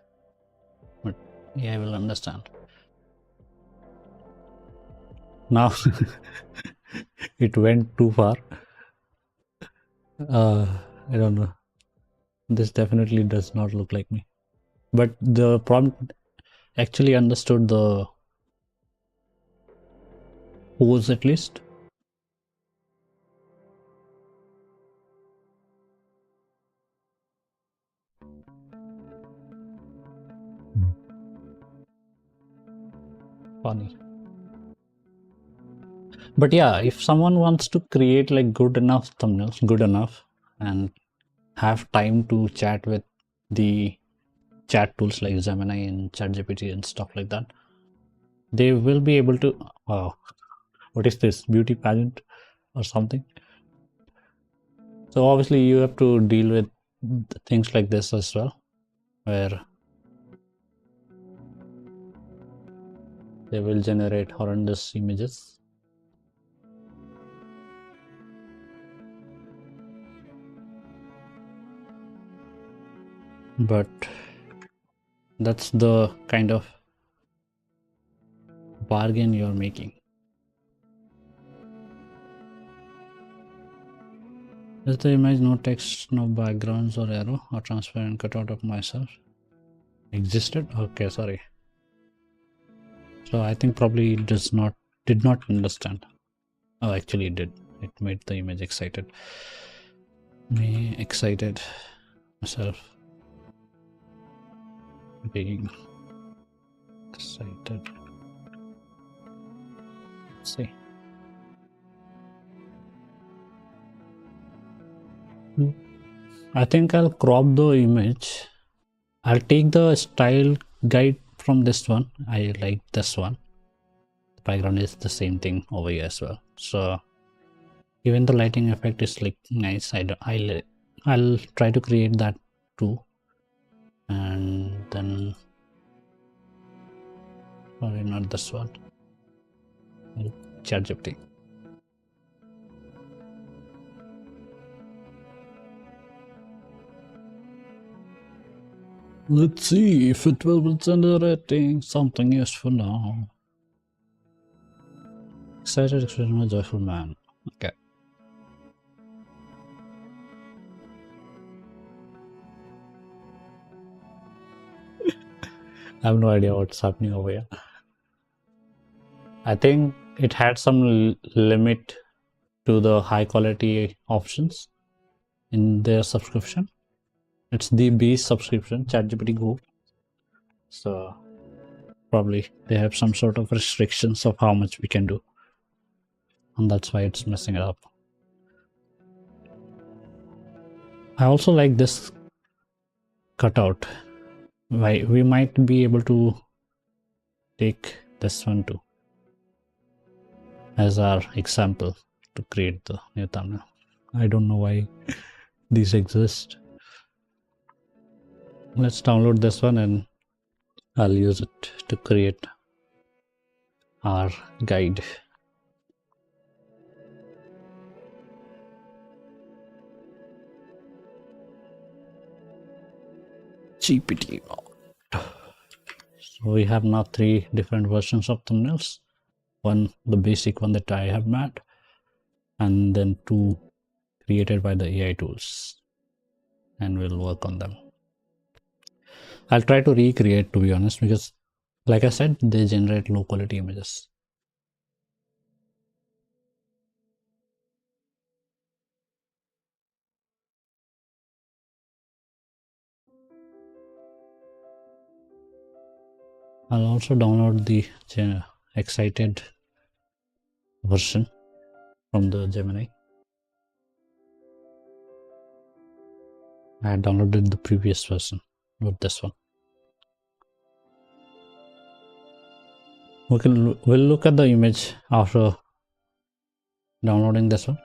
but yeah, I will understand. Now it went too far. I don't know. This definitely does not look like me. But the prompt actually understood the pose at least. Funny. But yeah, if someone wants to create like good enough thumbnails, good enough, and have time to chat with the chat tools like Gemini and ChatGPT and stuff like that, they will be able to. Wow, what is this? Beauty pageant or something? So obviously you have to deal with things like this as well, where they will generate horrendous images. But that's the kind of bargain you're making. Is the image no text, no backgrounds or arrow or transparent cutout of myself? Existed? Okay, sorry. So I think probably it did not understand. Oh, actually it did. It made the image excited. Me excited myself being excited. Let's see. I think I'll crop the image. I'll take the style guide from this one. I like this one. The background is the same thing over here as well. So even the lighting effect is like nice. I'll try to create that too. And then probably not this one. ChatGPT. Let's see if it will be generating something useful now. Excited, expression, joyful man. Okay. I have no idea what's happening over here. I think it had some limit to the high quality options in their subscription. It's the base subscription, ChatGPT Go. So probably they have some sort of restrictions of how much we can do. And that's why it's messing it up. I also like this cutout. Why we might be able to take this one too as our example to create the new thumbnail. I don't know why these exist. Let's download this one and I'll use it to create our guide. GPT. So we have now 3 different versions of thumbnails. One, the basic one that I have made, and then 2 created by the AI tools, and we'll work on them. I'll try to recreate, to be honest, because like I said, they generate low quality images. I'll also download the excited version from the Gemini. I downloaded the previous version, not this one. We'll look at the image after downloading this one.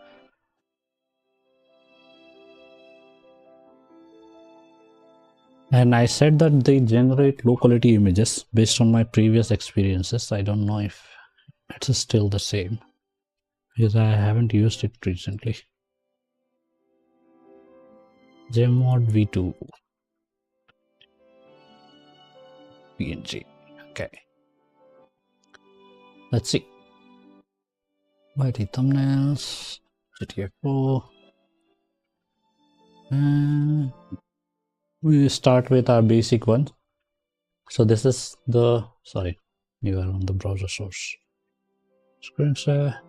And I said that they generate low quality images based on my previous experiences. I don't know if it's still the same because I haven't used it recently. Gmod v2 png. Okay, let's see. YT thumbnails, GTA 4, and we start with our basic one. So this is the, sorry, you are on the browser source. Screen share.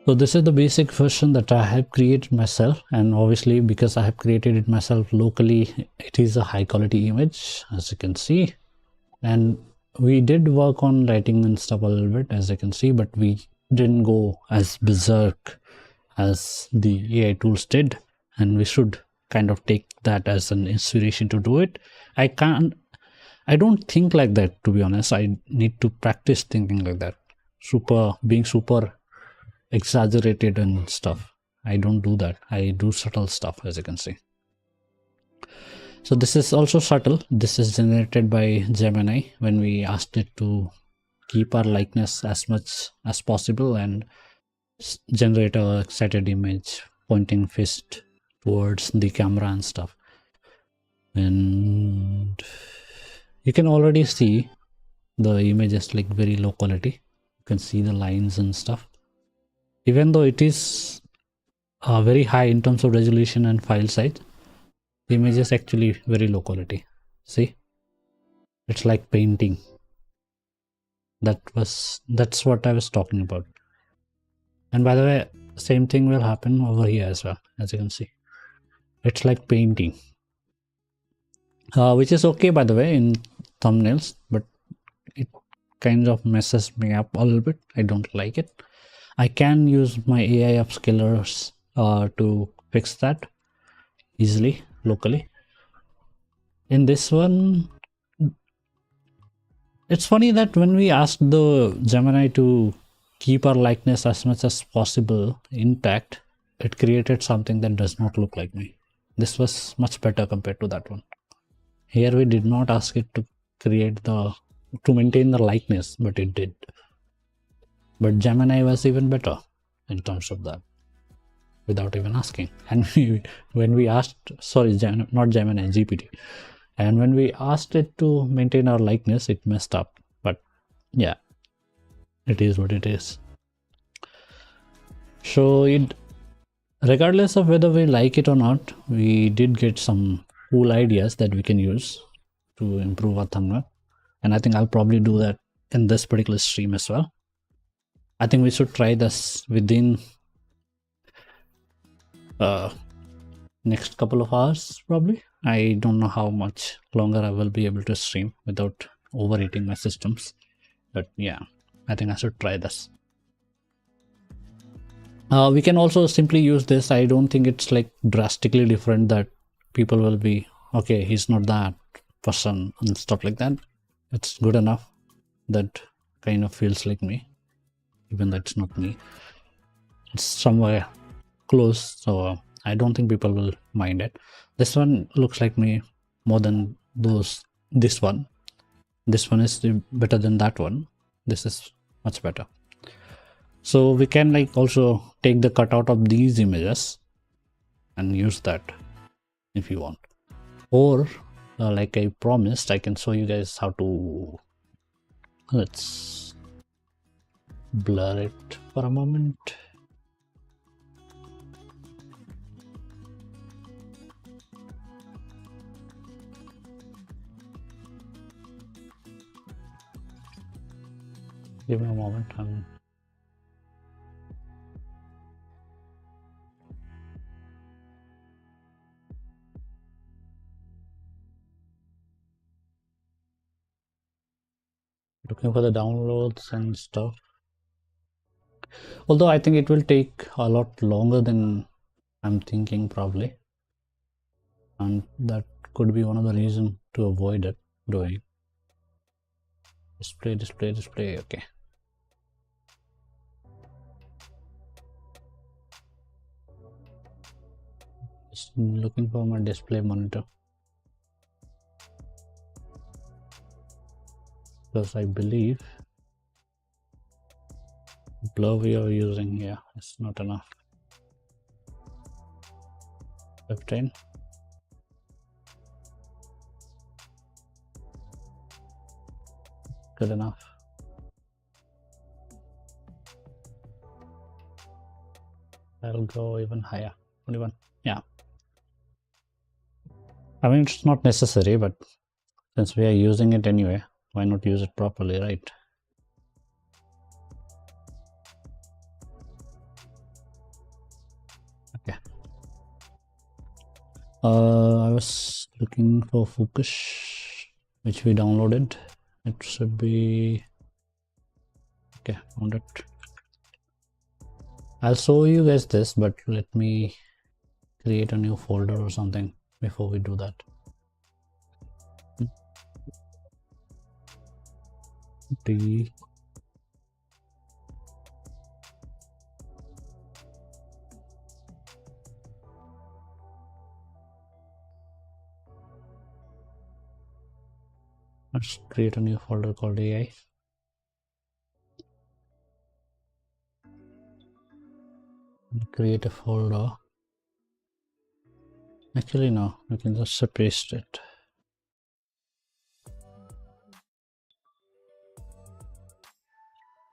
So this is the basic version that I have created myself, and obviously because I have created it myself locally, it is a high quality image, as you can see. And we did work on lighting and stuff a little bit, as you can see, but we didn't go as berserk as the AI tools did, and we should kind of take that as an inspiration to do it. I don't think like that, to be honest. I need to practice thinking like that, being super exaggerated and stuff. I don't do that. I do subtle stuff, as you can see. So this is also subtle. This is generated by Gemini when we asked it to keep our likeness as much as possible and generate a excited image pointing fist towards the camera and stuff. And you can already see the image is like very low quality. You can see the lines and stuff. Even though it is very high in terms of resolution and file size, the image is actually very low quality. See, it's like painting. That's what I was talking about. And by the way, same thing will happen over here as well. As you can see, it's like painting, which is okay, by the way, in thumbnails, but it kind of messes me up a little bit. I don't like it. I can use my AI upscalers to fix that easily locally. In this one, it's funny that when we asked the Gemini to keep our likeness as much as possible intact, it created something that does not look like me. This was much better compared to that one. Here we did not ask it to maintain the likeness, but it did. But Gemini was even better in terms of that, without even asking. And when we asked, not Gemini, GPT. And when we asked it to maintain our likeness, it messed up. But yeah, it is what it is. So regardless of whether we like it or not, we did get some cool ideas that we can use to improve our thumbnail. And I think I'll probably do that in this particular stream as well. I think we should try this within next couple of hours probably. I don't know how much longer I will be able to stream without overheating my systems, but yeah, I think I should try this. We can also simply use this. I don't think it's like drastically different that people will be okay, he's not that person and stuff like that. It's good enough that kind of feels like me, even though it's not me. It's somewhere close, so I don't think people will mind it. This one looks like me more than this one. This one is better than that one. This is much better. So we can like also take the cutout of these images and use that if you want. Or like I promised, I can show you guys how to, let's blur it for a moment. Give me a moment. Looking for the downloads and stuff. Although I think it will take a lot longer than I'm thinking probably. And that could be one of the reasons to avoid it doing. Display, okay. Just looking for my display monitor. Because I believe blur we are using here is not enough. 15. Good enough. I'll go even higher. 21. Yeah. I mean, it's not necessary, but since we are using it anyway, why not use it properly, right? Okay. I was looking for focus, which we downloaded. It should be okay. Found it. I'll show you guys this, but let me create a new folder or something before we do that. D Let's create a new folder called AI. Create a folder. Actually, no, I can just paste it.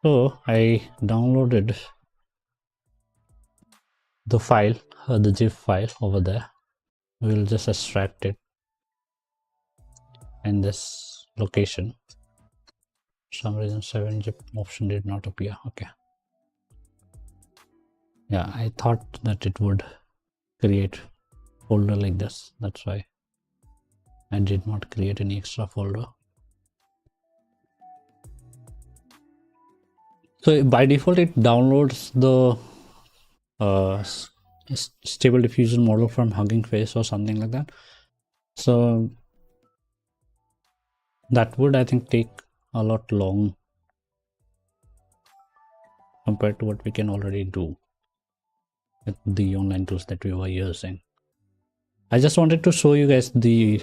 So I downloaded the file, the zip file over there. We'll just extract it in this location. For some reason 7-zip option did not appear. Okay. Yeah, I thought that it would create folder like this. That's why I did not create any extra folder. So by default, it downloads the stable diffusion model from Hugging Face or something like that. So that would, I think, take a lot long compared to what we can already do with the online tools that we were using. I just wanted to show you guys the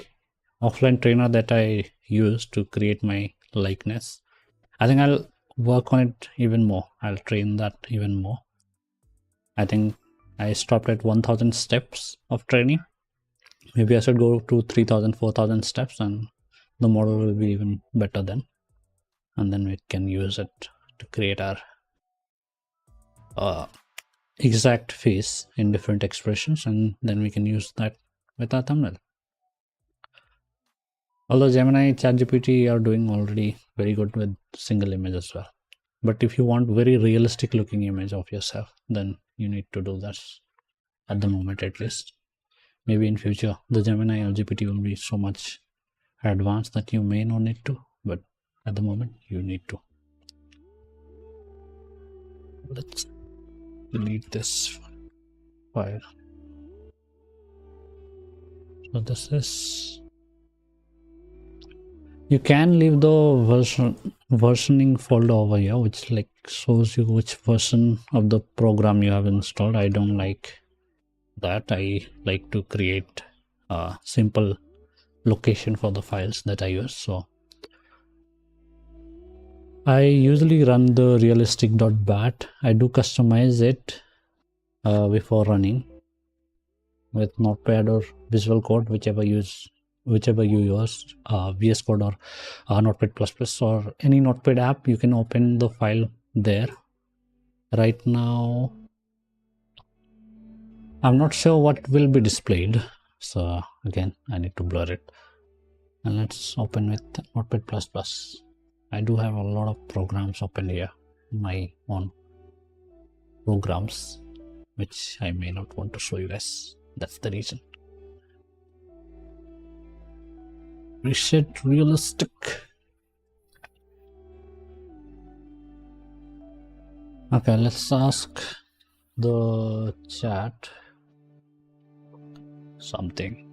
offline trainer that I used to create my likeness. I think I'll work on it even more. I'll train that even more. I think I stopped at 1000 steps of training. Maybe I should go to 3000, 4000 steps, and the model will be even better then. And then we can use it to create our exact face in different expressions, and then we can use that with our thumbnail. Although Gemini, ChatGPT are doing already very good with single image as well. But if you want very realistic looking image of yourself, then you need to do that at the moment at least. Maybe in future the Gemini or GPT will be so much advanced that you may not need to, but at the moment you need to. Let's delete this file. So this is, you can leave the versioning folder over here, which like shows you which version of the program you have installed. I don't like that. I like to create a simple location for the files that I use. So I usually run the realistic.bat. I do customize it before running with Notepad or Visual Code, whichever you use, VS Code or Notepad++ or any Notepad app. You can open the file there. Right now, I'm not sure what will be displayed. So again, I need to blur it. And let's open with Notepad++. I do have a lot of programs open here, my own programs, which I may not want to show you guys. That's the reason. Reset realistic. Okay, let's ask the chat something.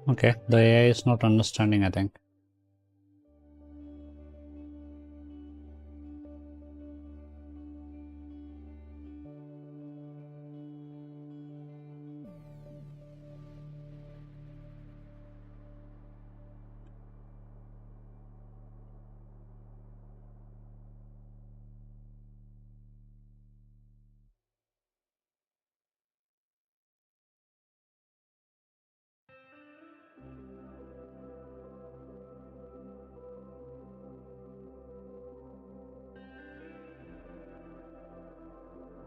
Okay, the AI is not understanding, I think.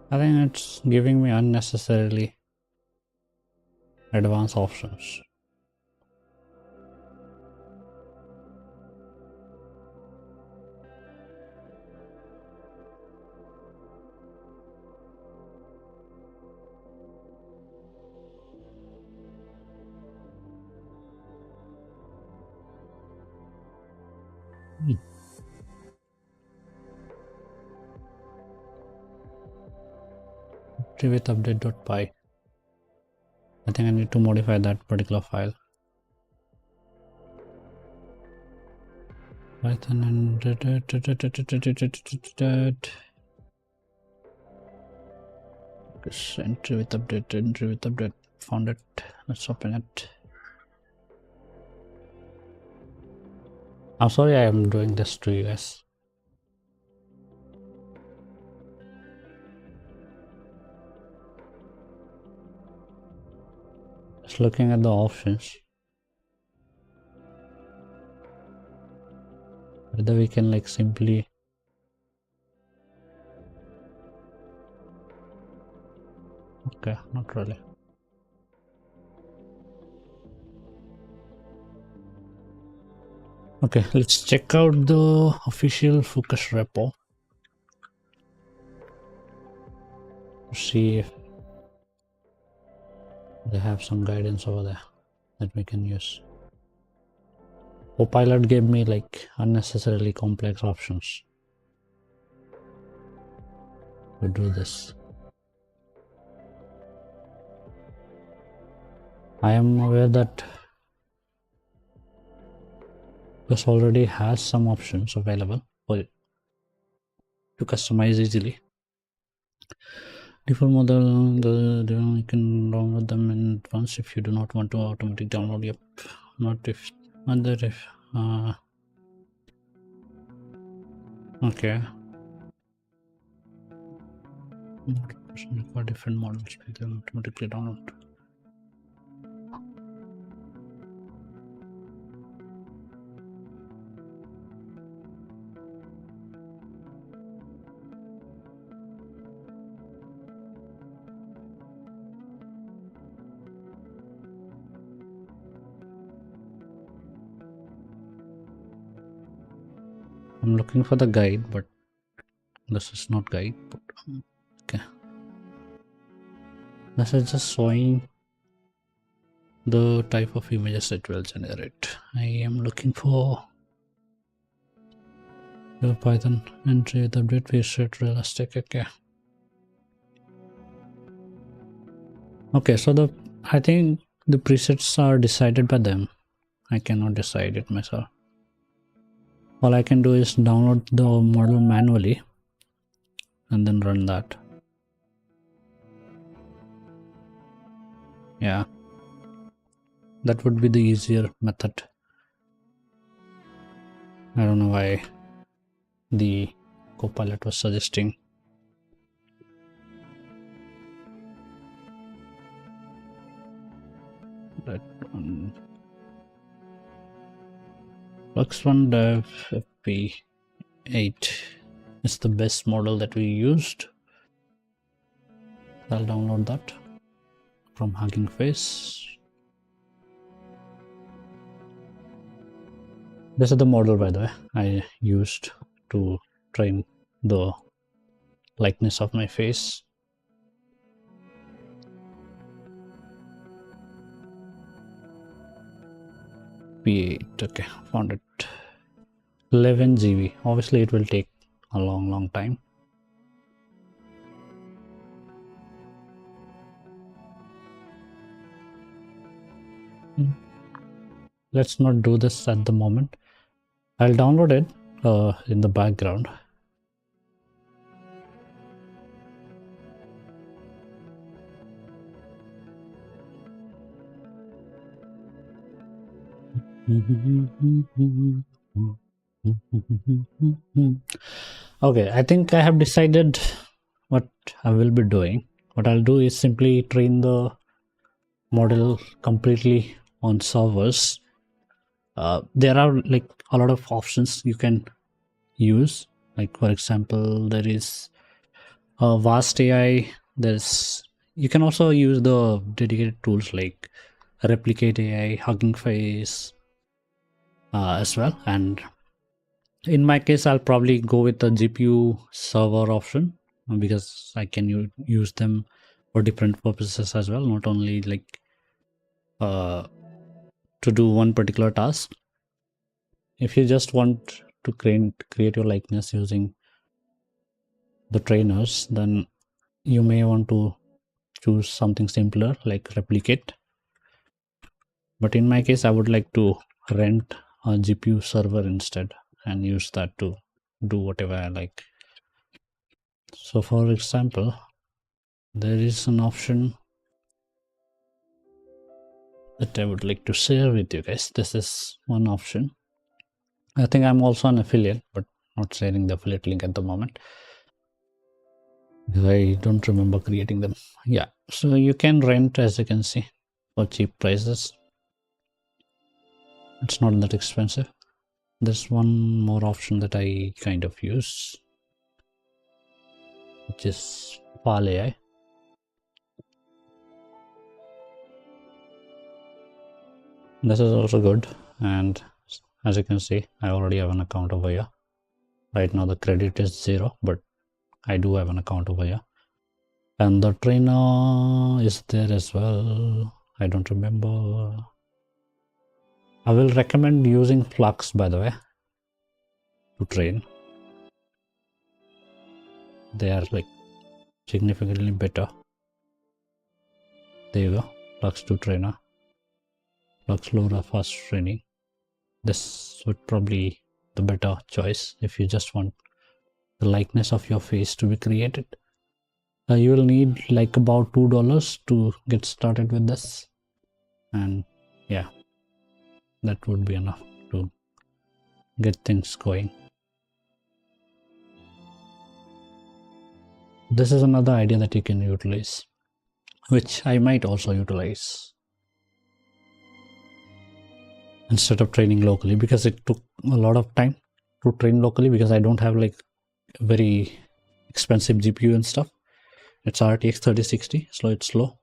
I think it's giving me unnecessarily advanced options. With update.py. I think I need to modify that particular file. Python and entry with update, found it. Let's open it. I'm sorry I am doing this to you guys. Just looking at the options, whether we can like simply okay, not really. Okay, let's check out the official focus repo. See if they have some guidance over there that we can use. Copilot gave me like unnecessarily complex options to do this. I am aware that this already has some options available for it to customize easily. Default model, you can download them in advance if you do not want to automatic download. Yep, not that if okay. For different models, they can automatically download. I'm looking for the guide, but this is not guide. But, okay, this is just showing the type of images it will generate. I am looking for the Python entry, the bit preset realistic. Okay, so I think the presets are decided by them. I cannot decide it myself. All I can do is download the model manually and then run that. Yeah, that would be the easier method. I don't know why the Copilot was suggesting. That one. Flux1 Dev FP8 is the best model that we used. I'll download that from Hugging Face. This is the model, by the way, I used to train the likeness of my face. P8, okay, found it. 11 GB. Obviously, it will take a long time. Let's not do this at the moment. I'll download it in the background. Okay, I think I have decided what I will be doing. What I'll do is simply train the model completely on servers. There are like a lot of options you can use. Like for example, there is Vast AI. You can also use the dedicated tools like Replicate AI, Hugging Face as well. And in my case, I'll probably go with the GPU server option because I can use them for different purposes as well, not only like to do one particular task. If you just want to create your likeness using the trainers, then you may want to choose something simpler like Replicate. But in my case, I would like to rent a GPU server instead and use that to do whatever I like. So for example, there is an option that I would like to share with you guys. This is one option. I think I'm also an affiliate, but not sharing the affiliate link at the moment because I don't remember creating them. Yeah, so you can rent, as you can see, for cheap prices. It's not that expensive. There's one more option that I kind of use, which is Pal AI. This is also good, and as you can see, I already have an account over here. Right now the credit is 0, but I do have an account over here. And the trainer is there as well. I don't remember. I will recommend using Flux, by the way, to train. They are like significantly better. There you go. Flux to trainer. Flux LoRa fast training. This would probably be the better choice if you just want the likeness of your face to be created. You will need like about $2 to get started with this, and yeah, that would be enough to get things going. This is another idea that you can utilize, which I might also utilize instead of training locally, because it took a lot of time to train locally because I don't have like very expensive GPU and stuff. It's RTX 3060, so it's slow.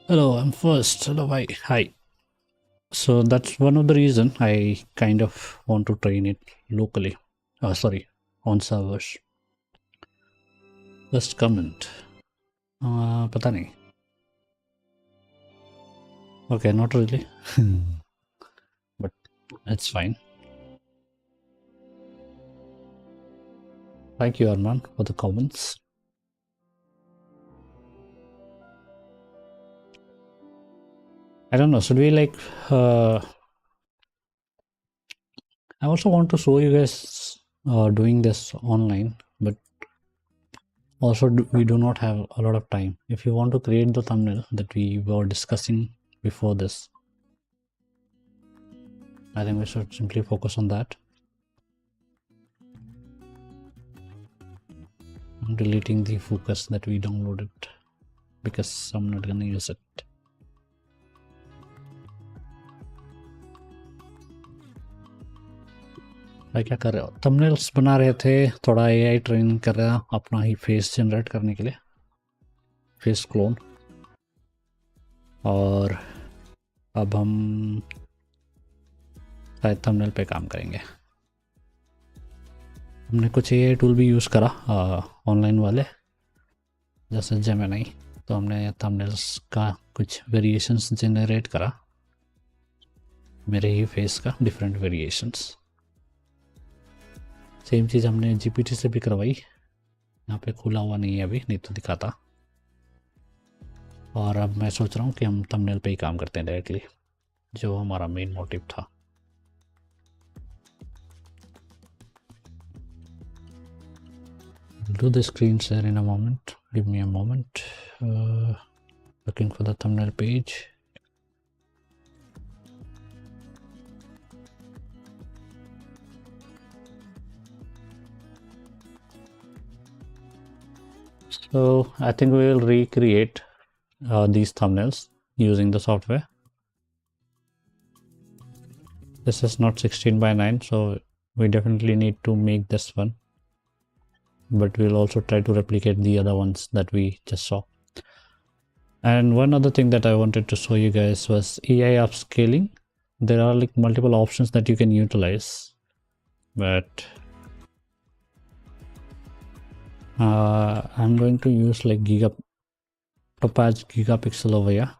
Hello, I'm first. Hello, hi. So that's one of the reason I kind of want to train it locally. Sorry, on servers. First comment. पता नहीं. Okay, not really. But it's fine. Thank you, Arman, for the comments. I don't know, should we like I also want to show you guys doing this online, but also we do not have a lot of time. If you want to create the thumbnail that we were discussing before this, I think we should simply focus on that. I'm deleting the focus that we downloaded because I'm not gonna use it. भाई क्या कर रहे हो? Thumbnails बना रहे थे, थोड़ा AI train कर रहा अपना ही फेस जनरेट करने के लिए, फेस क्लोन। और अब हम शायद थंबनेल पे काम करेंगे। हमने कुछ एआई टूल भी यूज़ करा ऑनलाइन वाले, जैसे जेमिनी। तो हमने थंबनेल्स का कुछ वेरिएशंस जनरेट करा, मेरे ही फेस का डिफरेंट वेरिएशंस। सेम चीज़ हमने जीपीटी से भी करवाई। यहाँ पे खुला हुआ नहीं है अभी, नहीं तो दिखाता। और अब मैं सोच रहा हूँ कि हम थंबनेल पे ही काम करते हैं डायरेक्टली, जो हमारा मेन मोटिव था। Do the screen share in a moment. Give me a moment. Looking for the thumbnail page. So I think we will recreate these thumbnails using the software. This is not 16:9, so we definitely need to make this one, but we'll also try to replicate the other ones that we just saw. And one other thing that I wanted to show you guys was AI upscaling. There are like multiple options that you can utilize, but I'm going to use like Topaz gigapixel over here.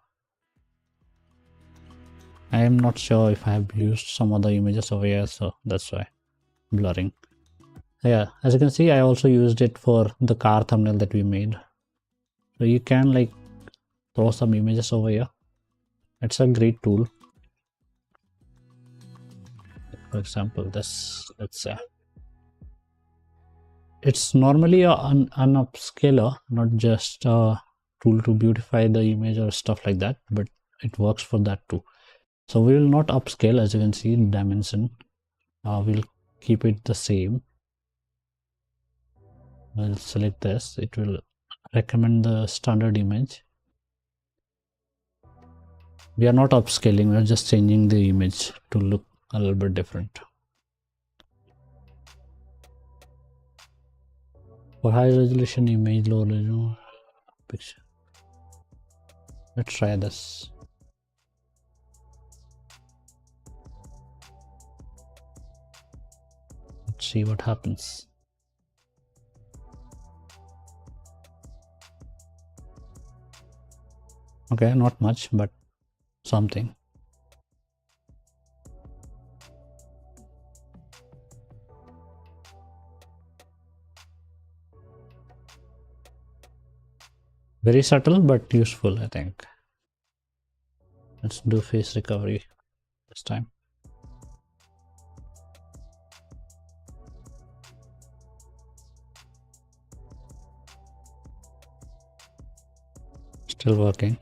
I am not sure if I have used some other images over here, so that's why blurring. Yeah, as you can see, I also used it for the car thumbnail that we made. So you can like throw some images over here. It's a great tool. For example, this, let's say, it's normally an upscaler, not just a tool to beautify the image or stuff like that, but it works for that too. So we will not upscale, as you can see in dimension. We'll keep it the same. I'll select this. It will recommend the standard image. We are not upscaling, we are just changing the image to look a little bit different. For high resolution image, low resolution picture. Let's try this. Let's see what happens. Okay, not much, but something. Very subtle but useful, I think. Let's do face recovery this time. Still working.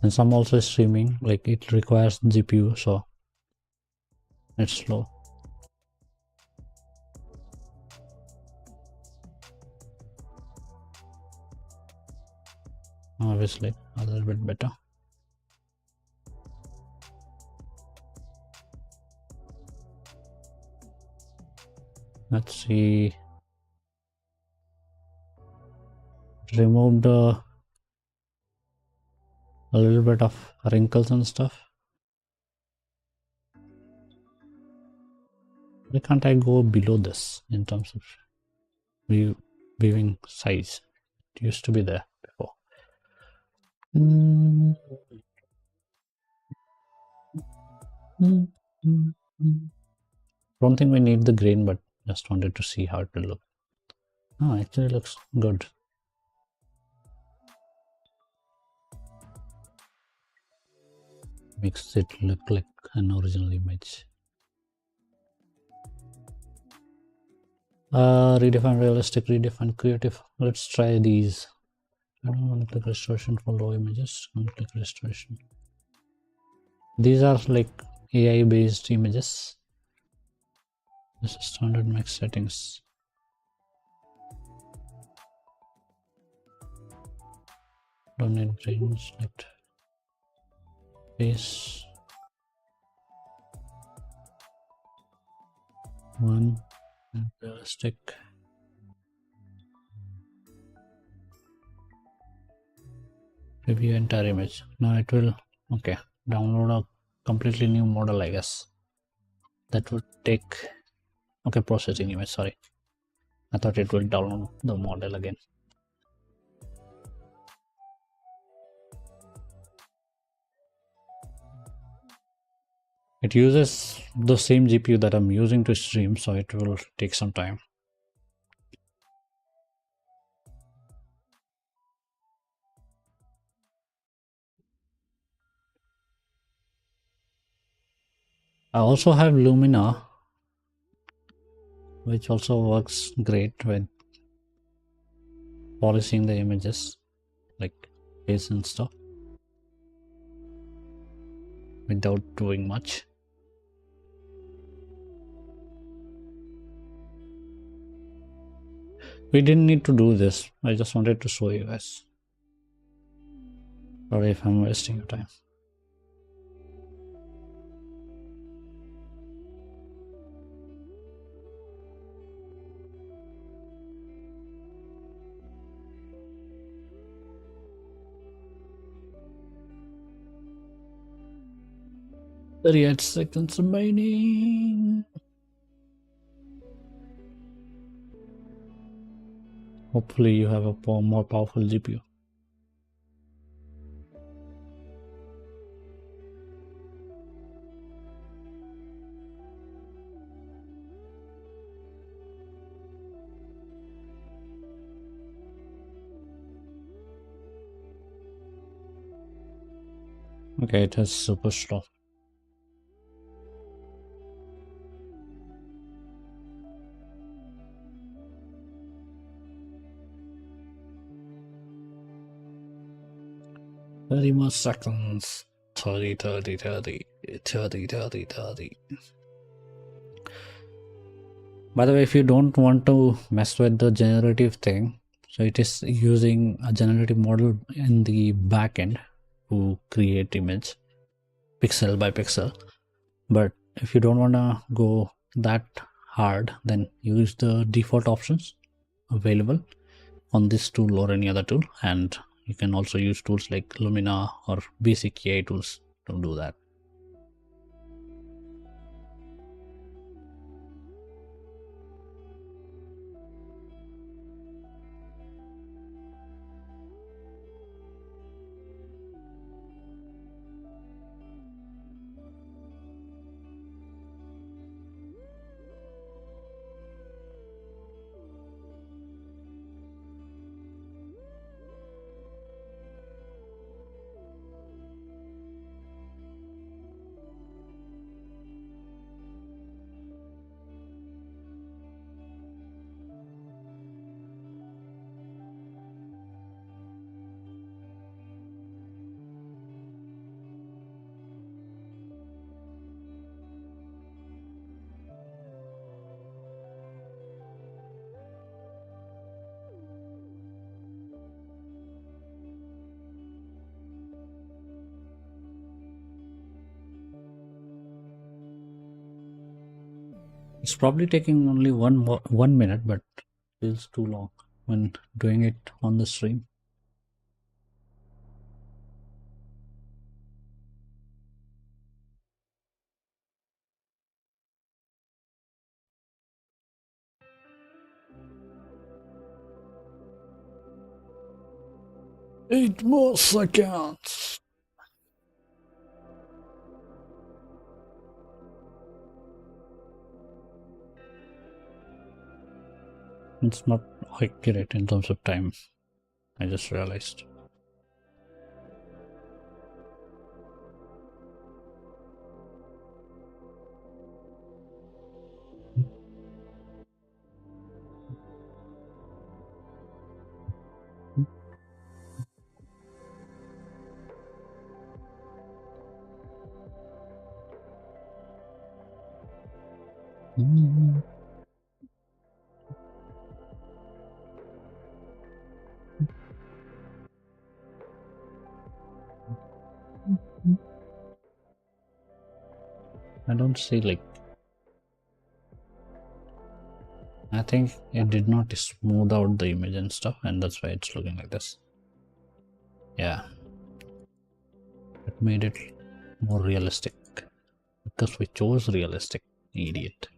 And some also streaming, like it requires GPU, so it's slow. Obviously a little bit better. Let's see. Removed a little bit of wrinkles and stuff. Why can't I go below this in terms of viewing size? It used to be there before. Mm, mm, mm, mm. Don't think we need the grain, but just wanted to see how it will look. Oh, actually looks good. Makes it look like an original image. Redefine realistic, redefine creative. Let's try these. I don't want to click restoration for low images. I'm click restoration. These are like AI based images. This is standard max settings. Don't need brain, select face. One and realistic. Preview entire image. Now it will okay. Download a completely new model, I guess. That would take okay, processing image, sorry. I thought it will download the model again. It uses the same GPU that I'm using to stream, so it will take some time. I also have Lumina, which also works great with polishing the images, like face and stuff, without doing much. We didn't need to do this. I just wanted to show you guys. Sorry if I'm wasting your time. Thirty-eight seconds remaining. Hopefully you have a more powerful GPU. Okay, it has super slow. Thirty more seconds. 30, 30, 30, 30, 30, 30. By the way, if you don't want to mess with the generative thing, so it is using a generative model in the backend to create image pixel by pixel. But if you don't want to go that hard, then use the default options available on this tool or any other tool, and you can also use tools like Lumina or basic AI tools to do that. It's probably taking only 1 minute, but feels too long when doing it on the stream. 8 more seconds. It's not accurate in terms of time. I just realized. I don't see, like, I think it did not smooth out the image and stuff, and that's why it's looking like this. Yeah, it made it more realistic because we chose realistic, idiot.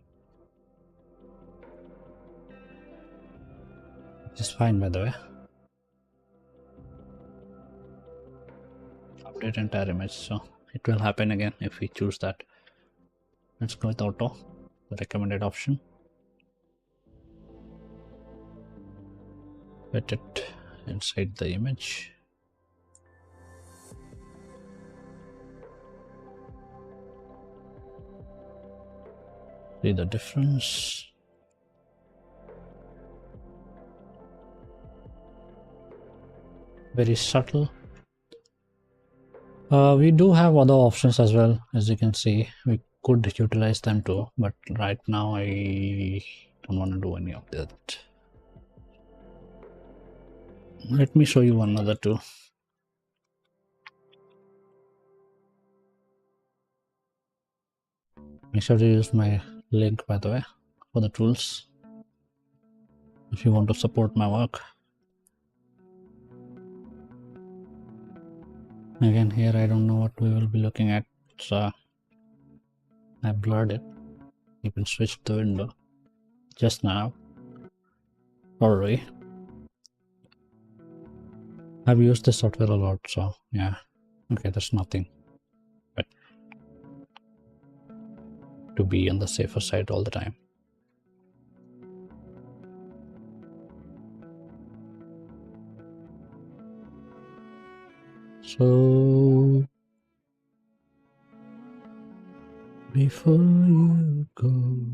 Which is fine, by the way. Update entire image, so it will happen again if we choose that. Let's go with auto, the recommended option. Put it inside the image. See the difference. Very subtle. We do have other options as well, as you can see. We could utilize them too, but right now I don't want to do any of that. Let me show you another tool. Make sure to use my link, by the way, for the tools if you want to support my work. Again, here I don't know what we will be looking at, so I blurred it. You can switch the window just now. Sorry, I've used this software a lot, so yeah. Okay, there's nothing, but to be on the safer side all the time. So before you go,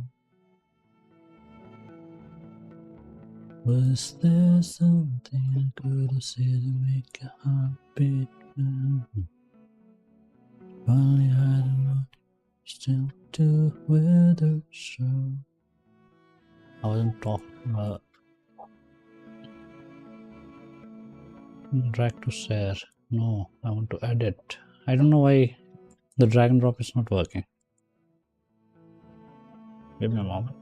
was there something I could have said to make your heart beat? Finally, I don't know, still to weather show. I wasn't talking. Drag to share. No, I want to edit. I don't know why the drag and drop is not working. Give me a moment.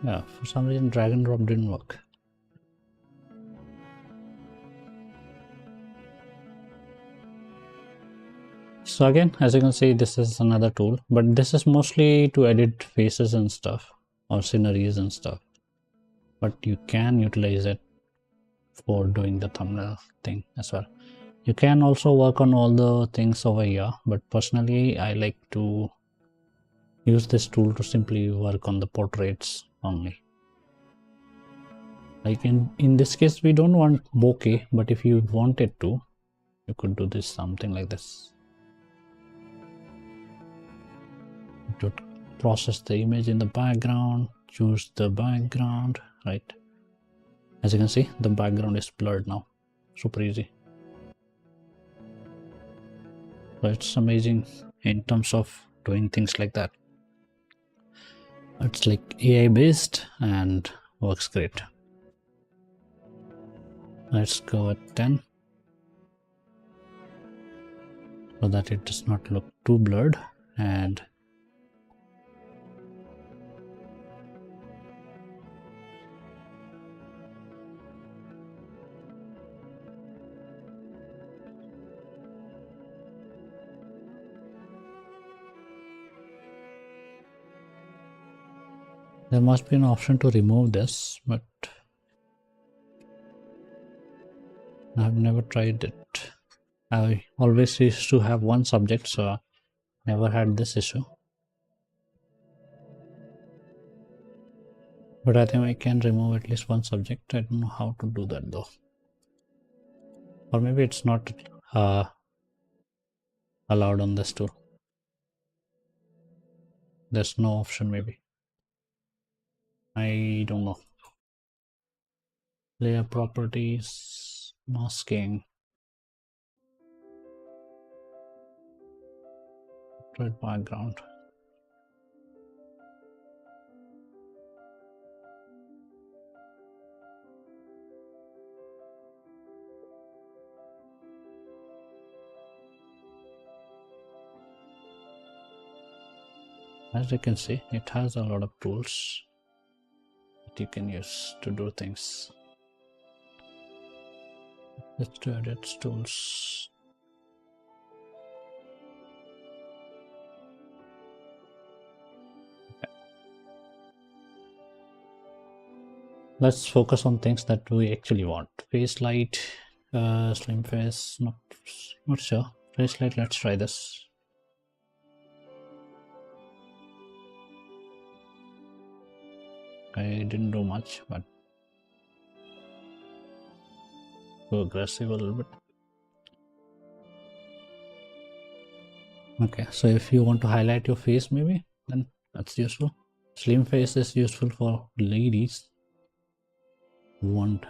Yeah, for some reason drag and drop didn't work. So again, as you can see, this is another tool, but this is mostly to edit faces and stuff, or sceneries and stuff. But you can utilize it for doing the thumbnail thing as well. You can also work on all the things over here, but personally I like to use this tool to simply work on the portraits only. Like in this case we don't want bokeh, but if you wanted to, you could do this something like this. To process the image in the background, choose the background, right? As you can see, the background is blurred now. Super easy. So it's amazing in terms of doing things like that. It's like AI based and works great. Let's go at 10 so that it does not look too blurred, and There must be an option to remove this, but I've never tried it. I always used to have one subject, so I never had this issue. But I think I can remove at least one subject. I don't know how to do that though. Or maybe it's not allowed on this tool. There's no option maybe. I don't know. Layer properties, masking, red background. As you can see, it has a lot of tools that you can use to do things. Let's do edit tools. Okay. Let's focus on things that we actually want. Face light, slim face, not sure. Face light, let's try this. I didn't do much, but go aggressive a little bit. Okay, so if you want to highlight your face maybe, then that's useful. Slim face is useful for ladies who want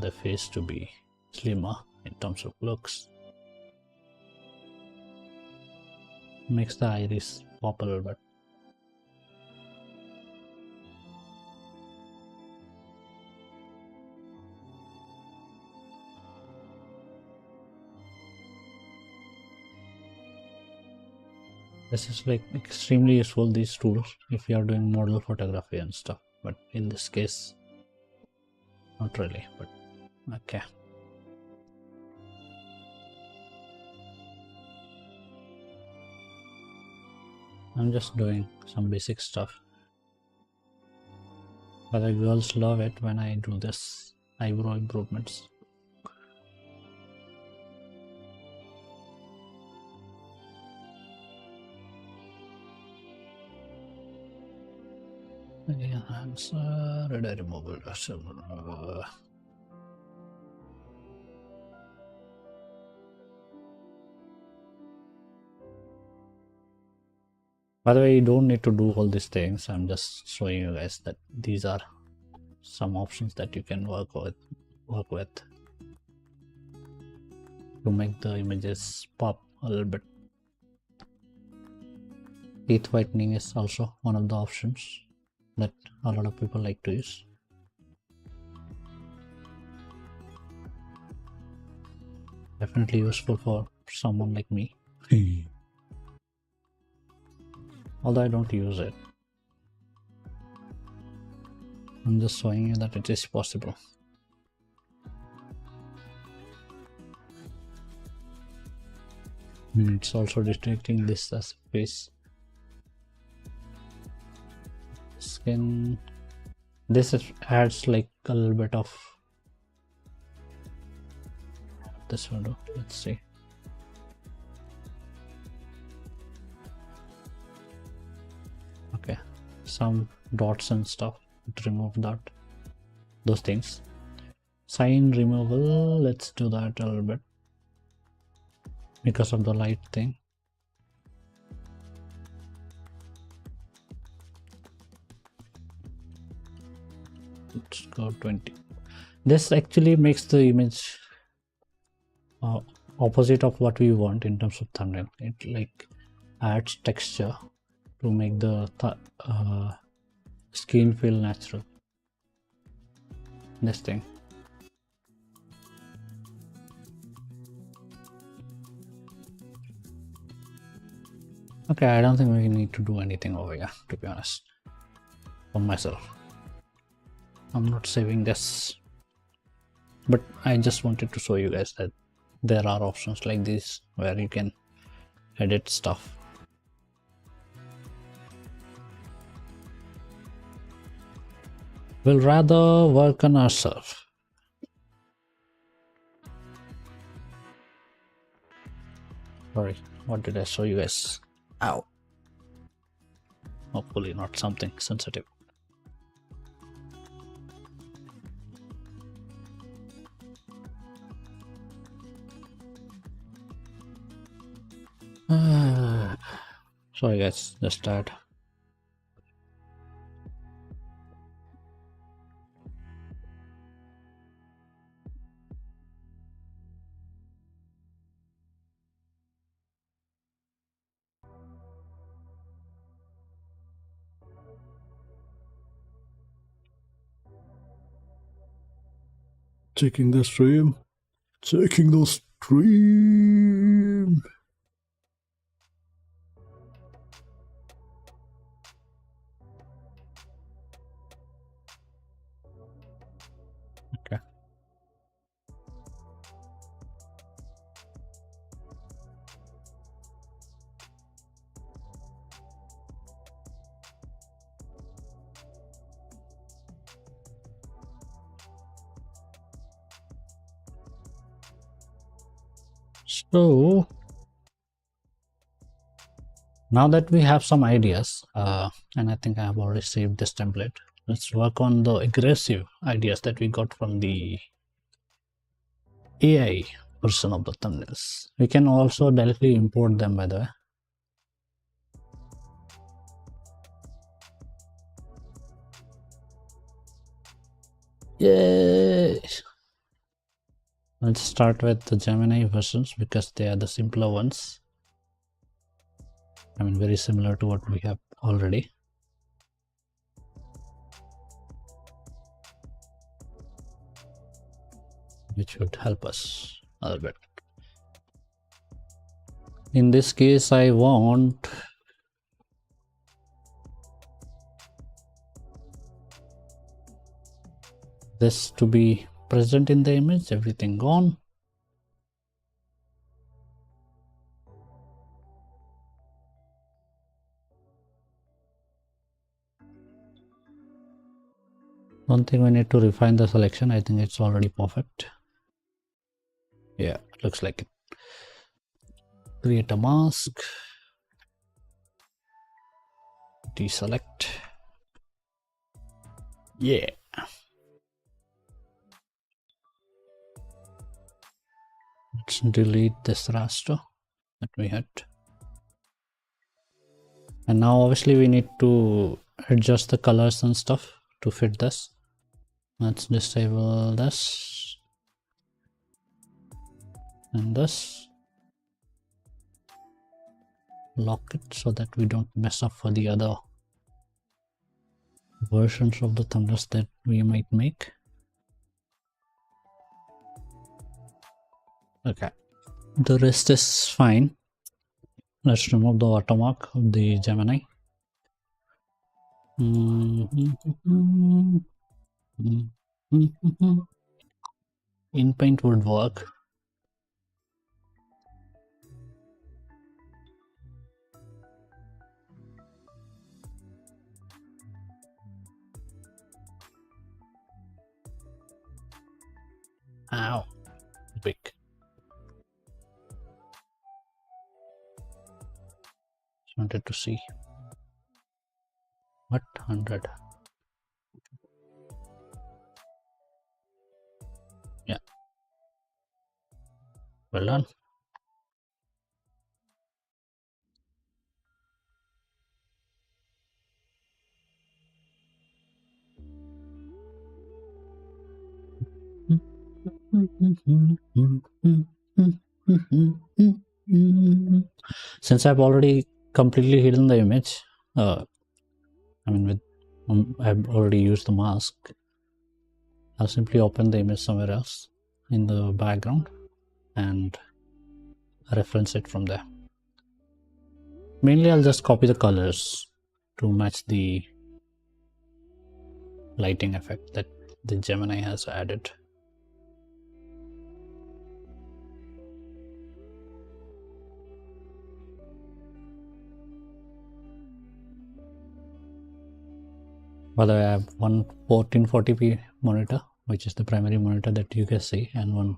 their face to be slimmer in terms of looks. Makes the iris pop a little bit. This is like extremely useful, these tools, if you are doing model photography and stuff, but in this case not really. But okay, I'm just doing some basic stuff, but the girls love it when I do this eyebrow improvements. Enhancer, red eye removal. By the way, you don't need to do all these things. I'm just showing you guys that these are some options that you can work with to make the images pop a little bit. Teeth whitening is also one of the options that a lot of people like to use. Definitely useful for someone like me. Although I don't use it. I'm just showing you that it is possible. It's also detecting this as face. Skin. This adds like a little bit of this window. Let's see. Okay, some dots and stuff. Remove those things. Sign removal. Let's do that a little bit because of the light thing. Let's go 20. This actually makes the image opposite of what we want in terms of thumbnail. It like adds texture to make the skin feel natural. This thing. Okay, I don't think we need to do anything over here, to be honest. For myself, I'm not saving this, but I just wanted to show you guys that there are options like this where you can edit stuff. We'll rather work on ourselves. Sorry, what did I show you guys? Ow. Hopefully not something sensitive. Sorry guys, just tired. Checking the stream. Checking the stream. Okay. So now that we have some ideas, and I think I have already saved this template, let's work on the aggressive ideas that we got from the AI version of the thumbnails. We can also directly import them, by the way. Yay! Let's start with the Gemini versions because they are the simpler ones. I mean, very similar to what we have already. Which would help us a little bit. In this case, I want this to be present in the image, everything gone. One thing we need to refine the selection. I think it's already perfect. Yeah, looks like it. Create a mask. Deselect. Yeah. Let's delete this raster that we had. And now obviously we need to adjust the colors and stuff to fit this. Let's disable this and this. Lock it so that we don't mess up for the other versions of the thumbnails that we might make. Okay, the rest is fine. Let's remove the watermark of the Gemini. In Paint would work. Ow, big. Just wanted to see. What 100? Yeah. Well done. Since I've already completely hidden the image, I mean with I've already used the mask, I'll simply open the image somewhere else in the background and reference it from there. Mainly I'll just copy the colors to match the lighting effect that the Gemini has added. By the way, I have one 1440p monitor, which is the primary monitor that you can see, and one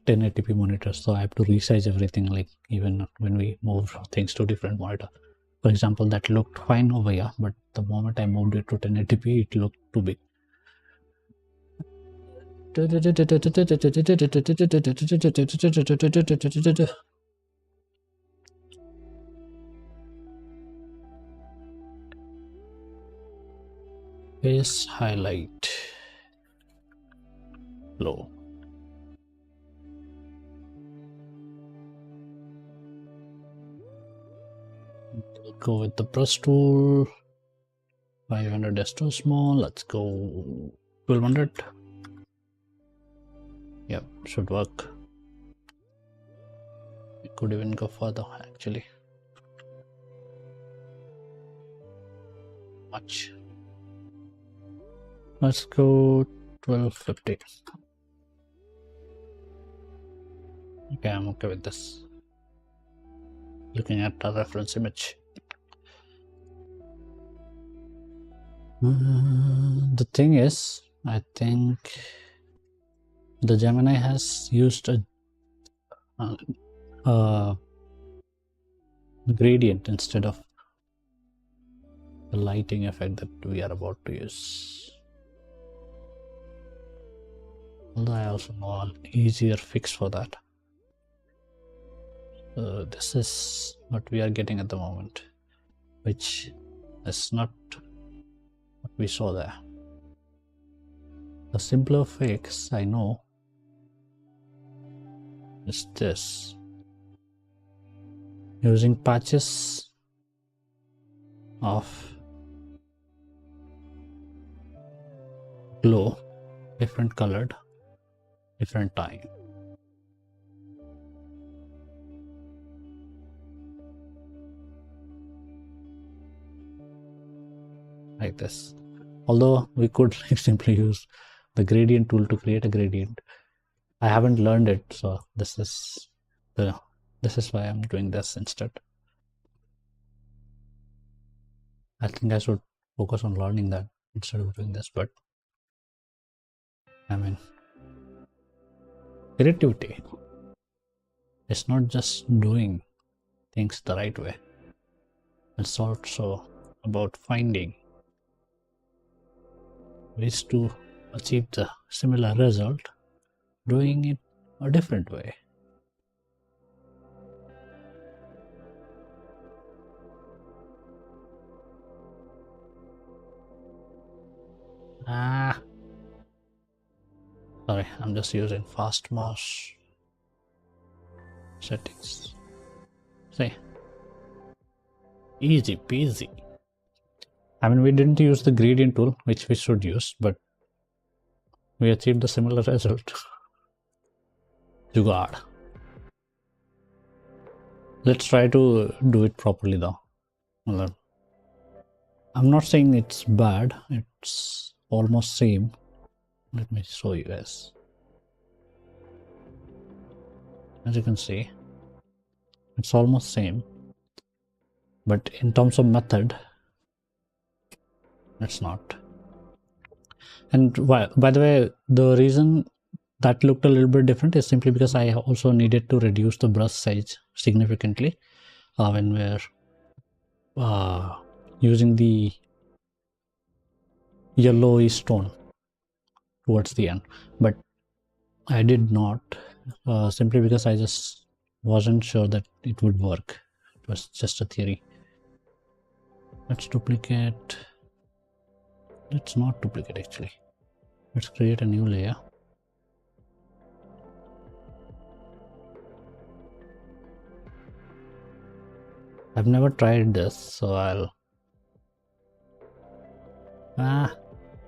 1080p monitor, so I have to resize everything, like even when we move things to different monitor. For example, that looked fine over here, but the moment I moved it to 1080p, it looked too big. Face highlight low. Go with the brush tool. 500 is too small. Let's go 1200. Yep, should work. We could even go further actually. Much. Let's go 1250. Okay, I'm okay with this. Looking at the reference image. The thing is, I think the Gemini has used a gradient instead of the lighting effect that we are about to use. Although I also know an easier fix for that. This is what we are getting at the moment, which is not what we saw there. The simpler fix I know is this. Using patches of glow, different colored, different time. Like this. Although we could simply use the gradient tool to create a gradient. I haven't learned it, so this is why I'm doing this instead. I think I should focus on learning that instead of doing this, but I mean, creativity is not just doing things the right way. It's also about finding ways to achieve the similar result, doing it a different way. Sorry, I'm just using fast mouse settings. See, easy peasy. I mean, we didn't use the gradient tool, which we should use, but we achieved the similar result. Jugaad. Let's try to do it properly though. I'm not saying it's bad, it's almost same. Let me show you guys. As you can see, it's almost same, but in terms of method, it's not. And by the way, the reason that looked a little bit different is simply because I also needed to reduce the brush size significantly when we're using the yellowish tone towards the end, but I did not, simply because I just wasn't sure that it would work. It was just a theory. Let's duplicate. Let's not duplicate actually. Let's create a new layer. I've never tried this, so I'll...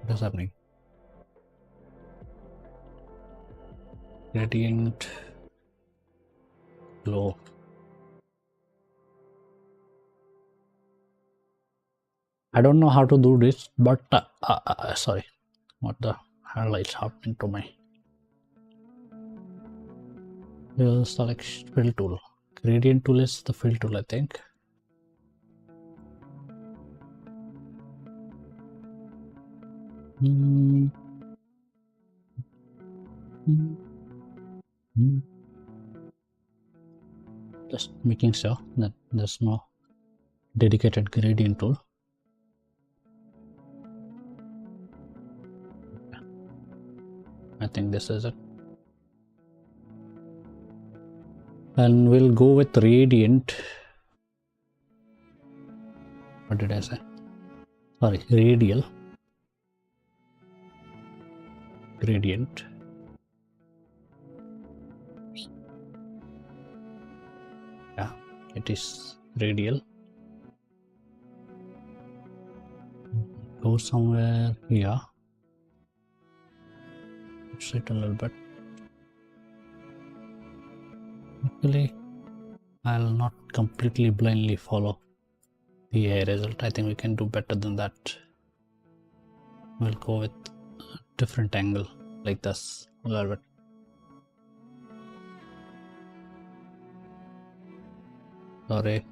what's happening? Gradient glow. I don't know how to do this, but sorry, what the hell is happening to me? We'll select fill tool. Gradient tool is the fill tool, I think. Mm, mm, mm. Just making sure that there's no dedicated gradient tool. I think this is it. And we'll go with radiant. What did I say? Sorry, radial gradient. Yeah, it is radial. Go somewhere here. Sit a little bit. Actually, I'll not completely blindly follow the AI result. I think we can do better than that. We'll go with a different angle like this a little bit. Sorry.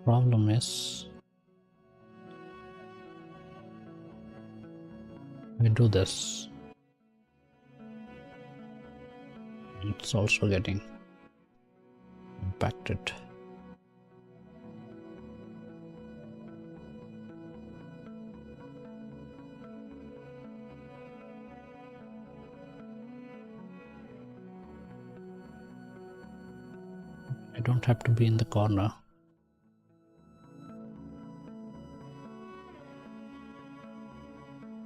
Problem is, we do this. It's also getting impacted. I don't have to be in the corner.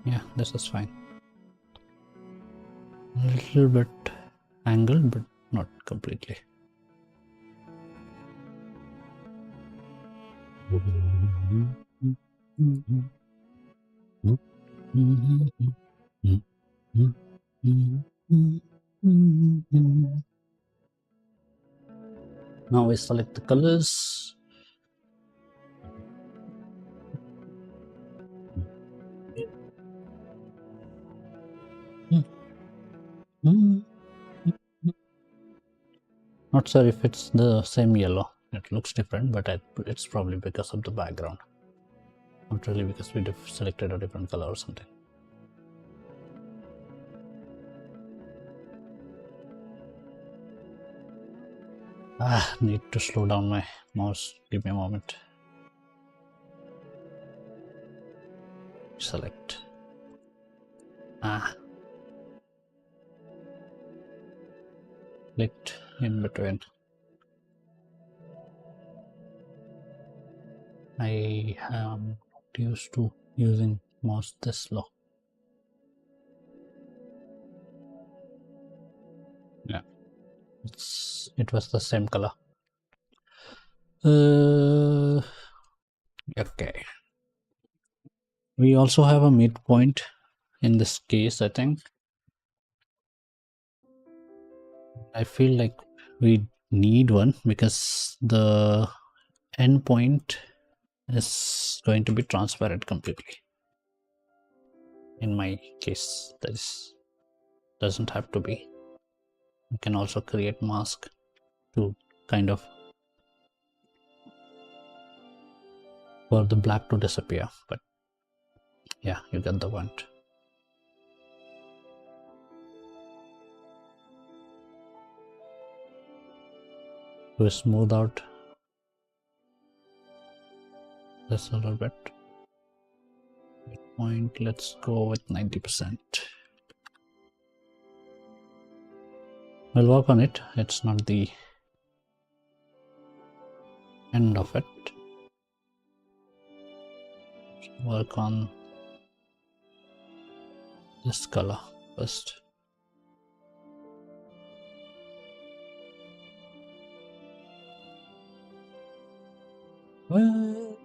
Yeah, this is fine. A little bit angled, but not completely. Now we select the colors. Not sure if it's the same yellow. It looks different, but it's probably because of the background. Not really because we selected a different color or something. Need to slow down my mouse. Give me a moment. Select. Clicked in between. I am not used to using mouse this slow. Yeah, it was the same color. Okay. We also have a midpoint in this case, I think. I feel like we need one because the endpoint is going to be transparent completely. In my case, this doesn't have to be. You can also create mask to kind of for the black to disappear, but yeah, you get the point. To smooth out this a little bit. Point, let's go with 90%. We'll work on it. It's not the end of it. Work on this color first. Well,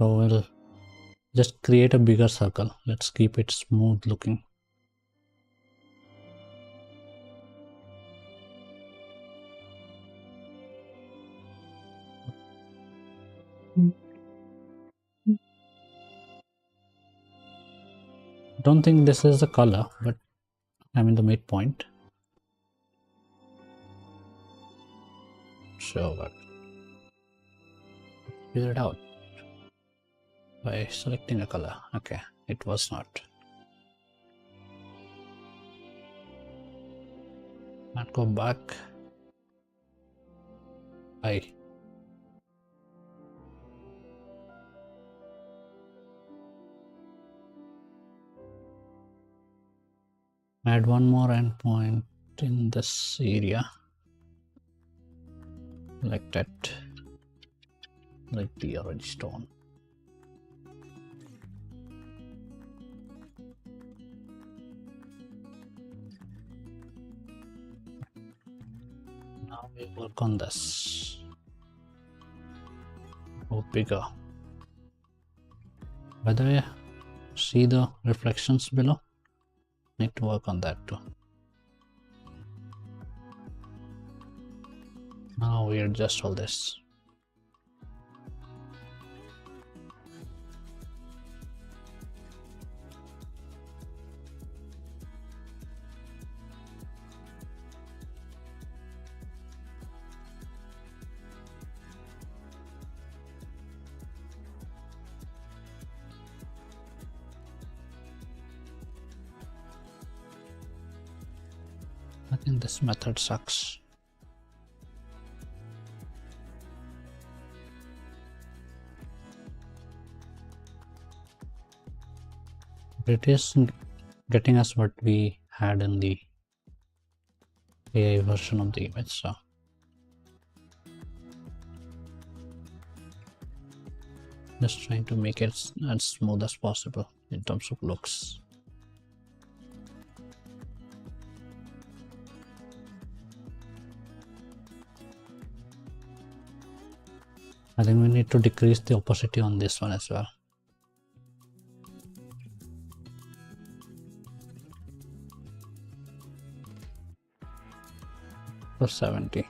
So we'll just create a bigger circle. Let's keep it smooth looking. Don't think this is the color, but I'm in the midpoint. So what? Figure it out by selecting a color. Okay, it was not. Not go back. I add one more endpoint in this area, like that, like the orange stone. Now we work on this. Go bigger. By the way, see the reflections below? Need to work on that too. Now we adjust all this. I think this method sucks. It is getting us what we had in the AI version of the image, so just trying to make it as smooth as possible in terms of looks. I think we need to decrease the opacity on this one as well. For 70.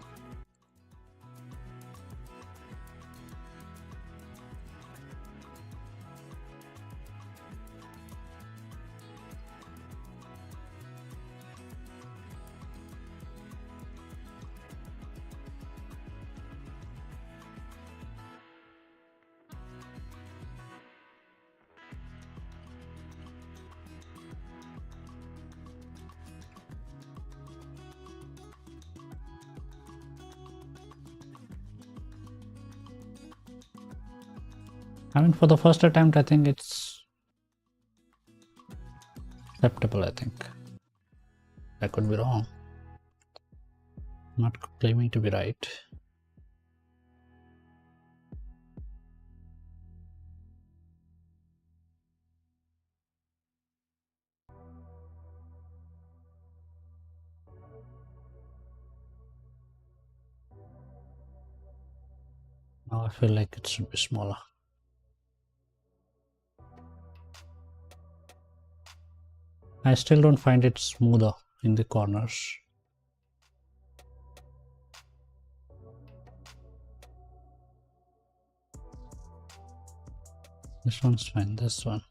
I mean, for the first attempt, I think it's acceptable, I think. I could be wrong. I'm not claiming to be right. Now I feel like it should be smaller. I still don't find it smoother in the corners. This one's fine, this one.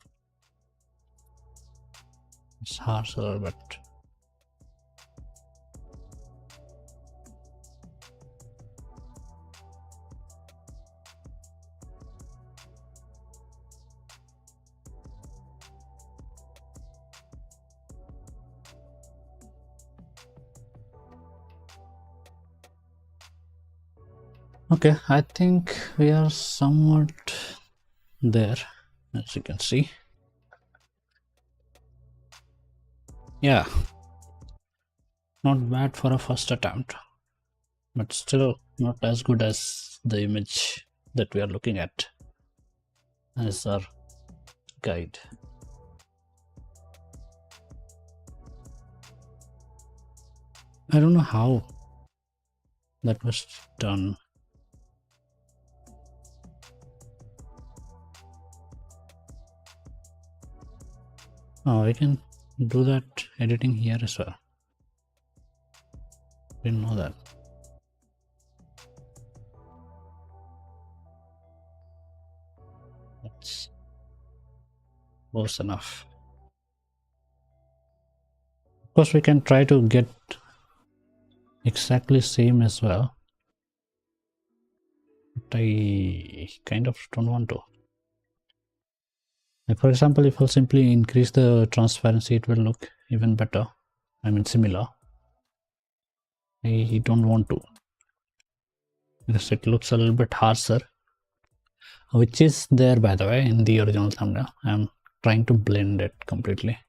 It's harsh a little bit. Okay, I think we are somewhat there, as you can see. Yeah, not bad for a first attempt, but still not as good as the image that we are looking at as our guide. I don't know how that was done. Oh, we can do that editing here as well. Didn't know that. That's close enough. Of course, we can try to get exactly same as well, but I kind of don't want to. Like for example, if I'll simply increase the transparency, it will look even better. I mean similar. I don't want to, because it looks a little bit harsher, which is there by the way in the original thumbnail. I'm trying to blend it completely.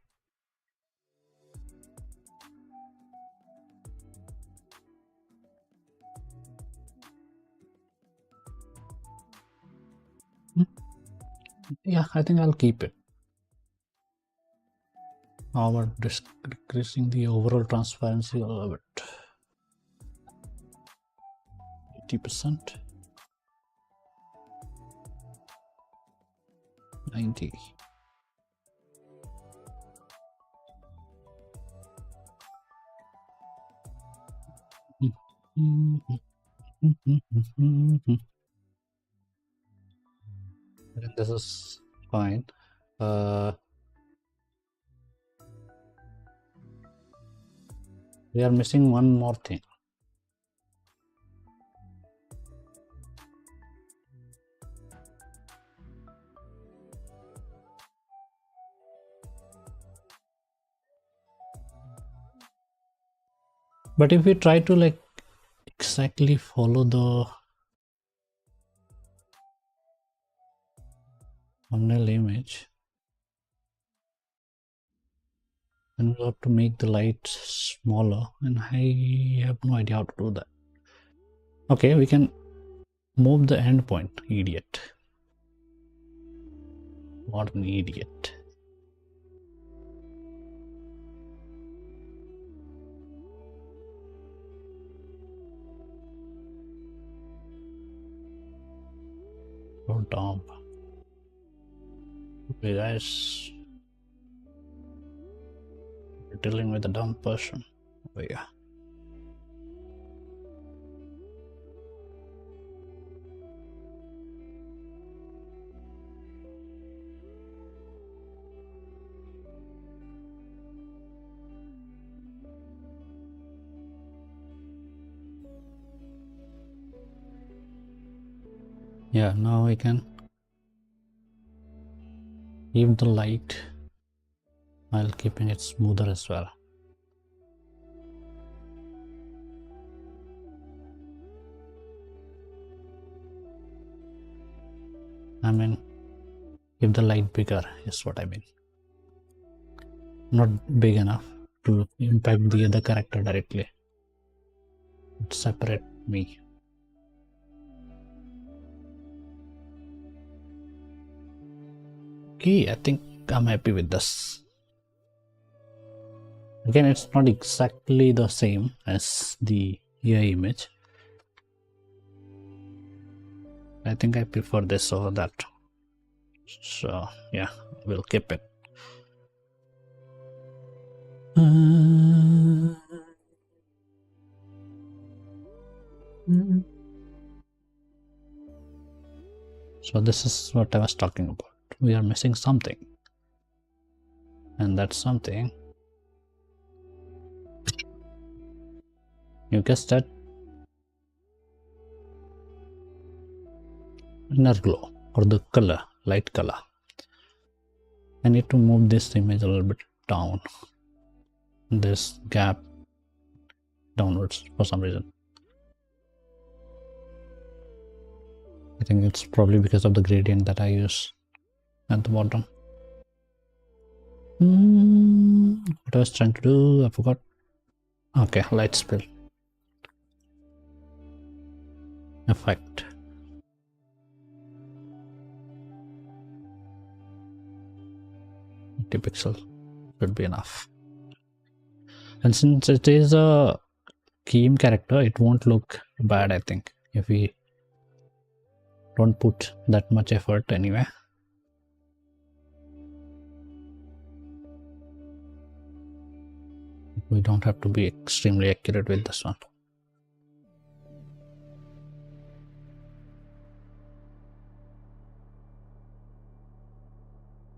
Yeah, I think I'll keep it. How about decreasing the overall transparency a little bit? 80%, 90. This is fine. We are missing one more thing. But if we try to like exactly follow the thumbnail image, then we'll have to make the light smaller, and I have no idea how to do that. Okay, we can move the endpoint. Idiot. What an idiot. So dumb. Okay guys, we're dealing with a dumb person. Oh yeah. Yeah, now we can keep the light while keeping it smoother as well. I mean, keep the light bigger is what I mean. Not big enough to impact the other character directly. Separate me. Okay, I think I'm happy with this. Again, it's not exactly the same as the AI image. I think I prefer this over that. So yeah, we'll keep it. So this is what I was talking about. We are missing something, and that's something, you guessed that, inner glow, or the color, light color. I need to move this image a little bit down, this gap downwards for some reason. I think it's probably because of the gradient that I use at the bottom. What I was trying to do, I forgot. Okay, light spill effect. Pixel should be enough. And since it is a keying character, it won't look bad, I think, if we don't put that much effort anyway. We don't have to be extremely accurate with this one.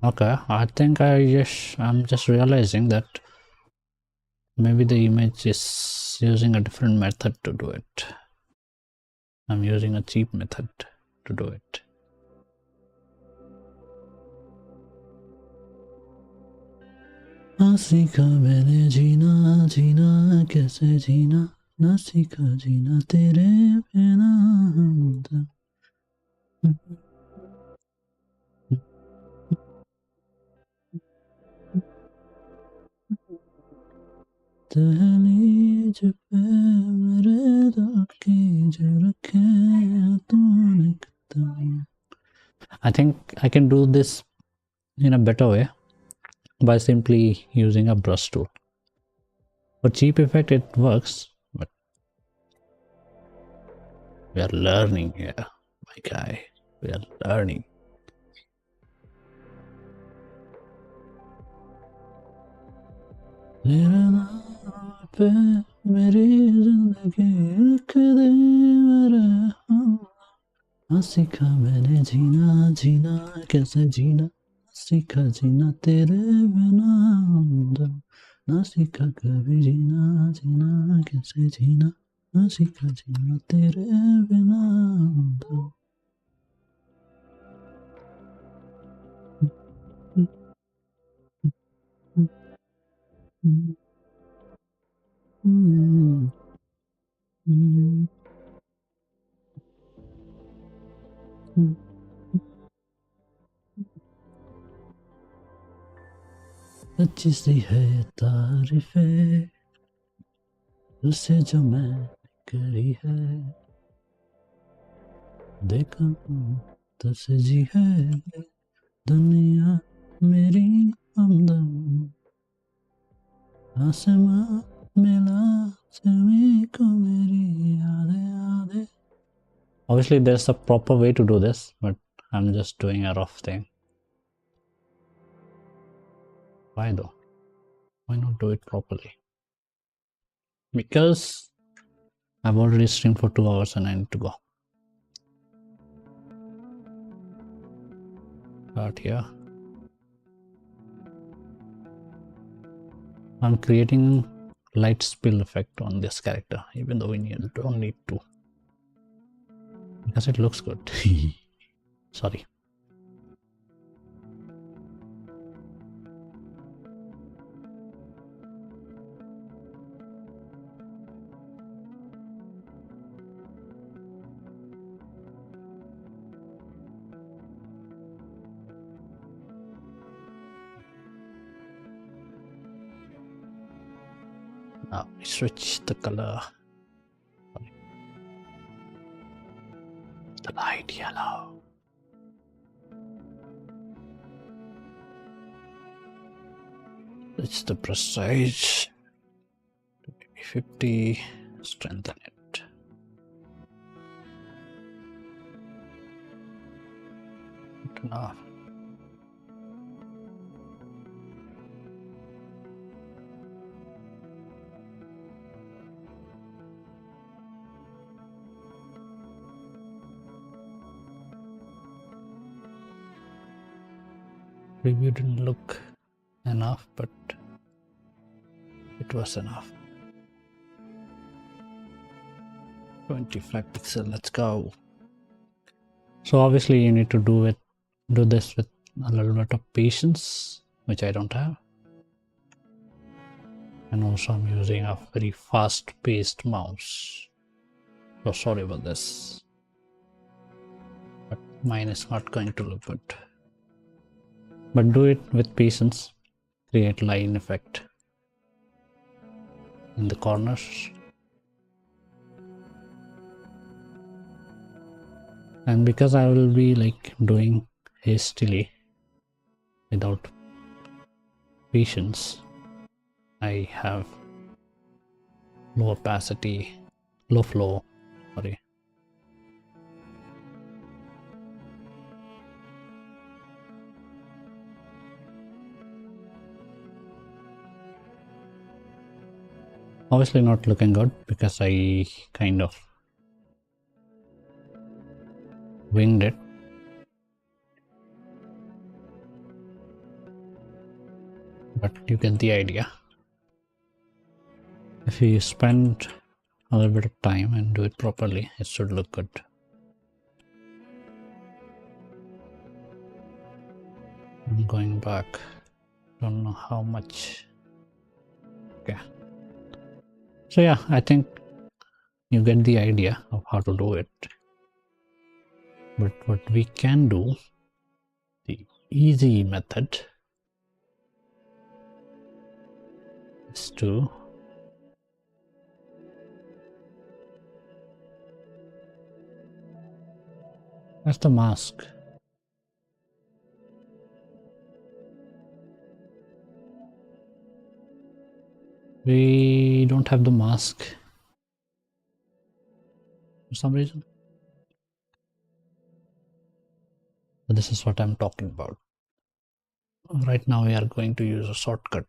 Okay, I think I'm just realizing that maybe the image is using a different method to do it. I'm using a cheap method to do it. ना सीखा मैंने जीना जीना कैसे जीना ना सीखा जीना तेरे बिना दहलीज पे मेरे दिल की जो रखे तूने कदम. I think I can do this in a better way by simply using a brush tool. For cheap effect it works, but we are learning here, my guy. We are learning. मेरा नाम पे मेरी जिंदगी लिख दे मेरे ना सीखा मैंने जीना जीना कैसे जीना सीखा जीना तेरे बिना ना सीखा कभी जीना जीना कैसे जीना ना सीखा जीना तेरे बिना अच्छी सी है तारीफें उसे जो मैं करी है देखा तो सजी है दुनिया मेरी हमदम आसमां मिला जमी को मेरी यादें. Obviously there's a proper way to do this, but I'm just doing a rough thing. Why though? Why not do it properly? Because I've already streamed for 2 hours and I need to go. Start here. I'm creating light spill effect on this character, even though we don't need to. Because it looks good. Sorry. Now we switch the color. Sorry. The light yellow. It's the brush size. 50. Strengthen it. Good enough. Preview didn't look enough, but it was enough. 25 pixel, let's go. So obviously you need to do this with a little bit of patience, which I don't have. And also I'm using a very fast-paced mouse. So sorry about this. But mine is not going to look good. But do it with patience. Create line effect in the corners. And because I will be like doing hastily without patience, I have low opacity, low flow, sorry. Obviously not looking good because I kind of winged it. But you get the idea. If you spend a little bit of time and do it properly, it should look good. I'm going back. Don't know how much. Okay. So yeah, I think you get the idea of how to do it. But what we can do, the easy method, is to that's the mask. We don't have the mask for some reason. But this is what I'm talking about. Right now we are going to use a shortcut.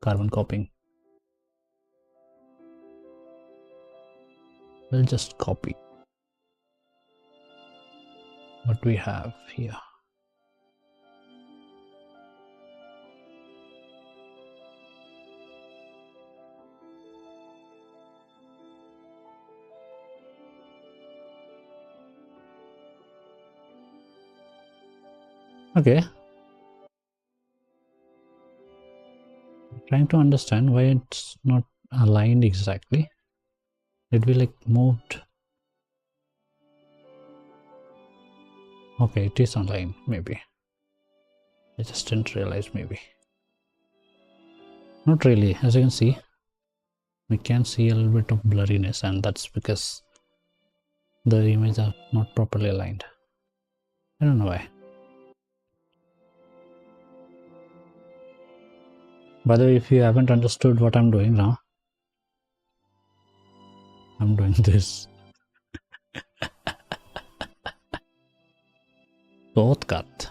Carbon copying. We'll just copy what we have here. Okay. Trying to understand why it's not aligned exactly. Did we like moved? Okay, it is aligned, maybe. I just didn't realize, maybe. Not really. As you can see, we can see a little bit of blurriness, and that's because the images are not properly aligned. I don't know why. By the way, if you haven't understood what I'm doing now, I'm doing this. Shortcut.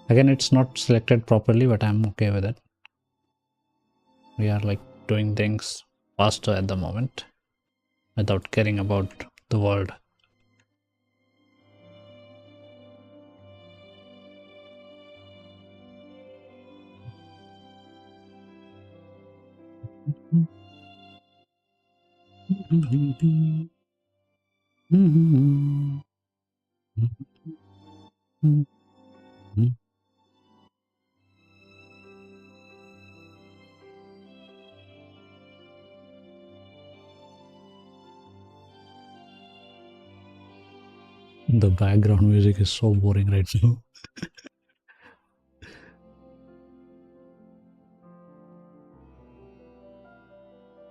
Again, it's not selected properly, but I'm okay with it. We are like doing things faster at the moment without caring about the world. The background music is so boring right now.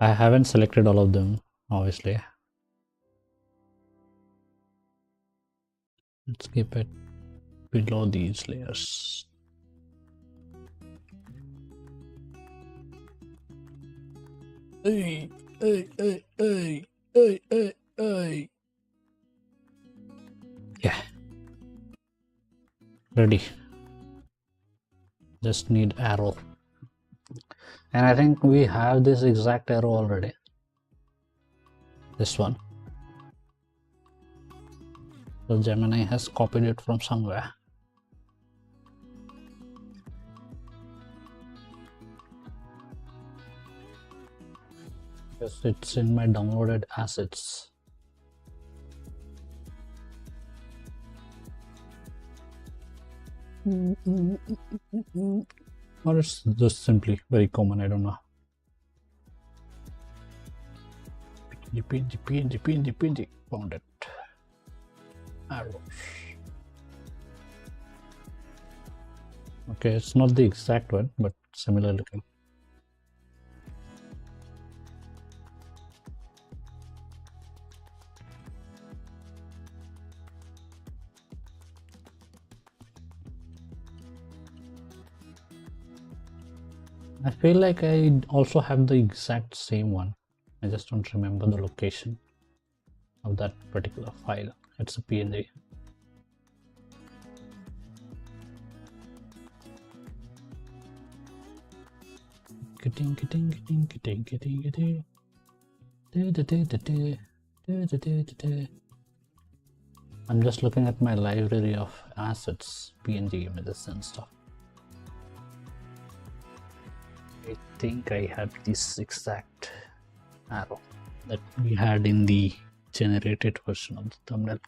I haven't selected all of them, obviously. Let's keep it below these layers. Hey, hey, hey, hey, hey, hey, hey. Yeah. Ready. Just need arrow. And I think we have this exact arrow already. This one. So Gemini has copied it from somewhere. Yes, it's in my downloaded assets. Or it's just simply very common, I don't know. PNG, found it. Arrows. Okay, it's not the exact one, but similar looking. I feel like I also have the exact same one. I just don't remember the location of that particular file. It's a PNG. I'm just looking at my library of assets, PNG images and stuff. I think I have this exact arrow that we had in the generated version of the thumbnail.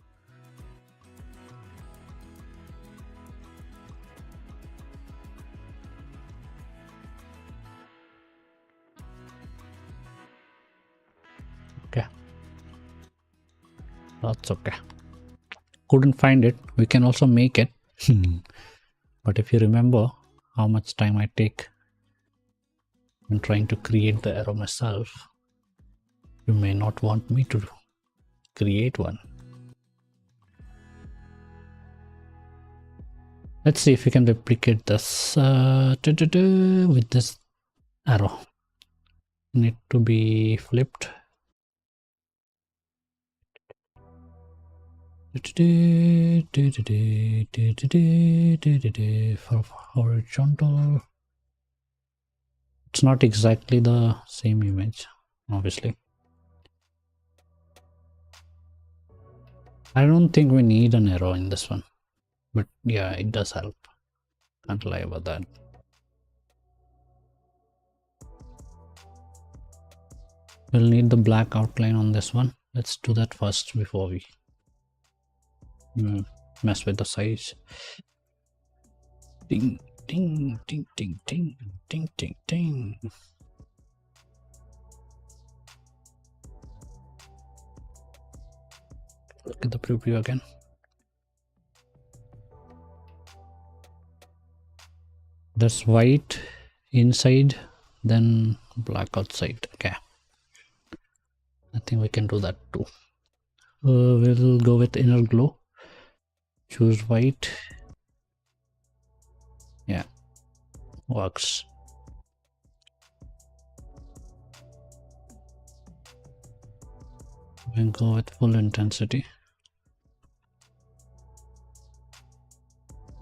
Okay, that's okay. Couldn't find it. We can also make it. But if you remember how much time I take when trying to create the arrow myself, you may not want me to create one. Let's see if we can replicate this with this arrow. Need to be flipped. For horizontal. It's not exactly the same image, obviously. I don't think we need an arrow in this one, but yeah, it does help. Can't lie about that. We'll need the black outline on this one. Let's do that first before we mess with the size. Ding, ding, ding, ding, ding, ding, ding, ding. Look at the preview again. There's white inside, then black outside. Okay, I think we can do that too. We'll go with inner glow. Choose white. Yeah, works. We'll go with full intensity.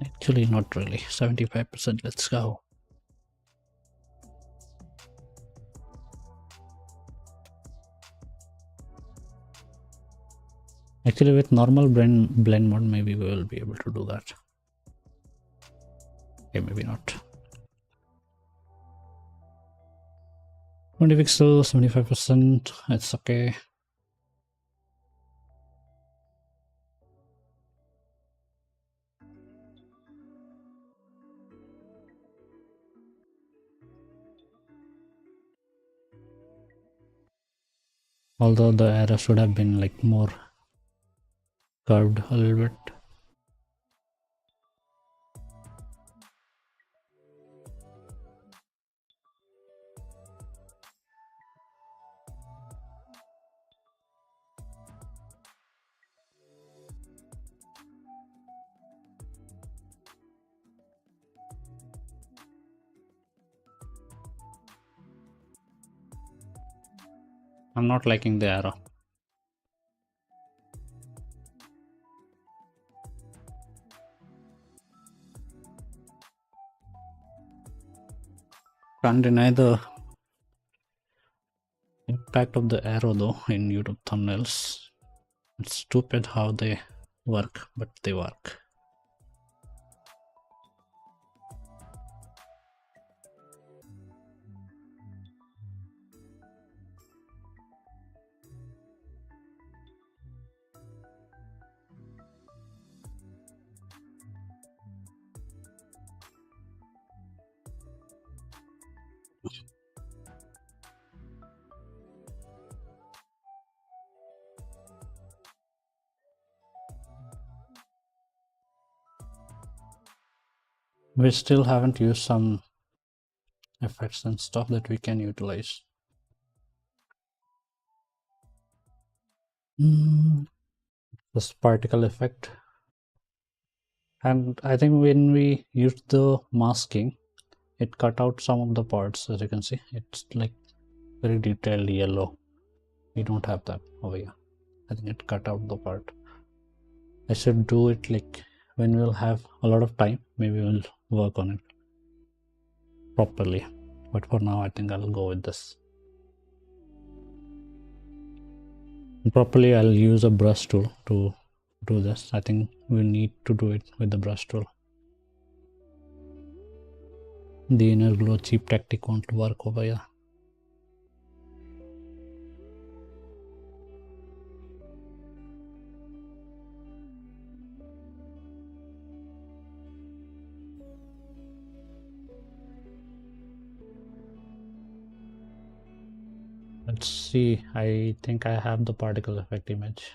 Actually, not really. 75%. Let's go. Actually, with normal blend mode, maybe we will be able to do that. Okay, maybe not. 20 pixels, 75%. It's okay. Although the arrow should have been like more curved a little bit. I'm not liking the arrow. Can't deny the impact of the arrow though in YouTube thumbnails. It's stupid how they work, but they work. We still haven't used some effects and stuff that we can utilize. This particle effect. And I think when we use the masking, it cut out some of the parts. As you can see, it's like very detailed yellow. We don't have that over here. I think it cut out the part. I should do it like when we'll have a lot of time, maybe we'll work on it properly, but for now I think I'll go with this. Properly I'll use a brush tool to do this. I think we need to do it with the brush tool. The inner glow cheap tactic won't work over here. Let's see, I think I have the particle effect image.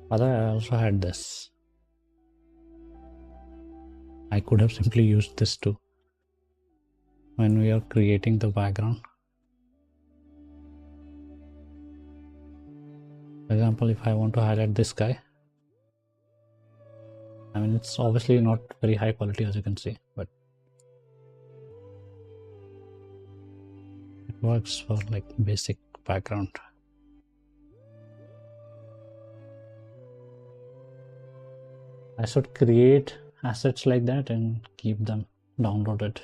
Other, I also had this. I could have simply used this too when we are creating the background. For example, if I want to highlight this guy, I mean, it's obviously not very high quality as you can see, but it works for like basic background. I should create assets like that and keep them downloaded.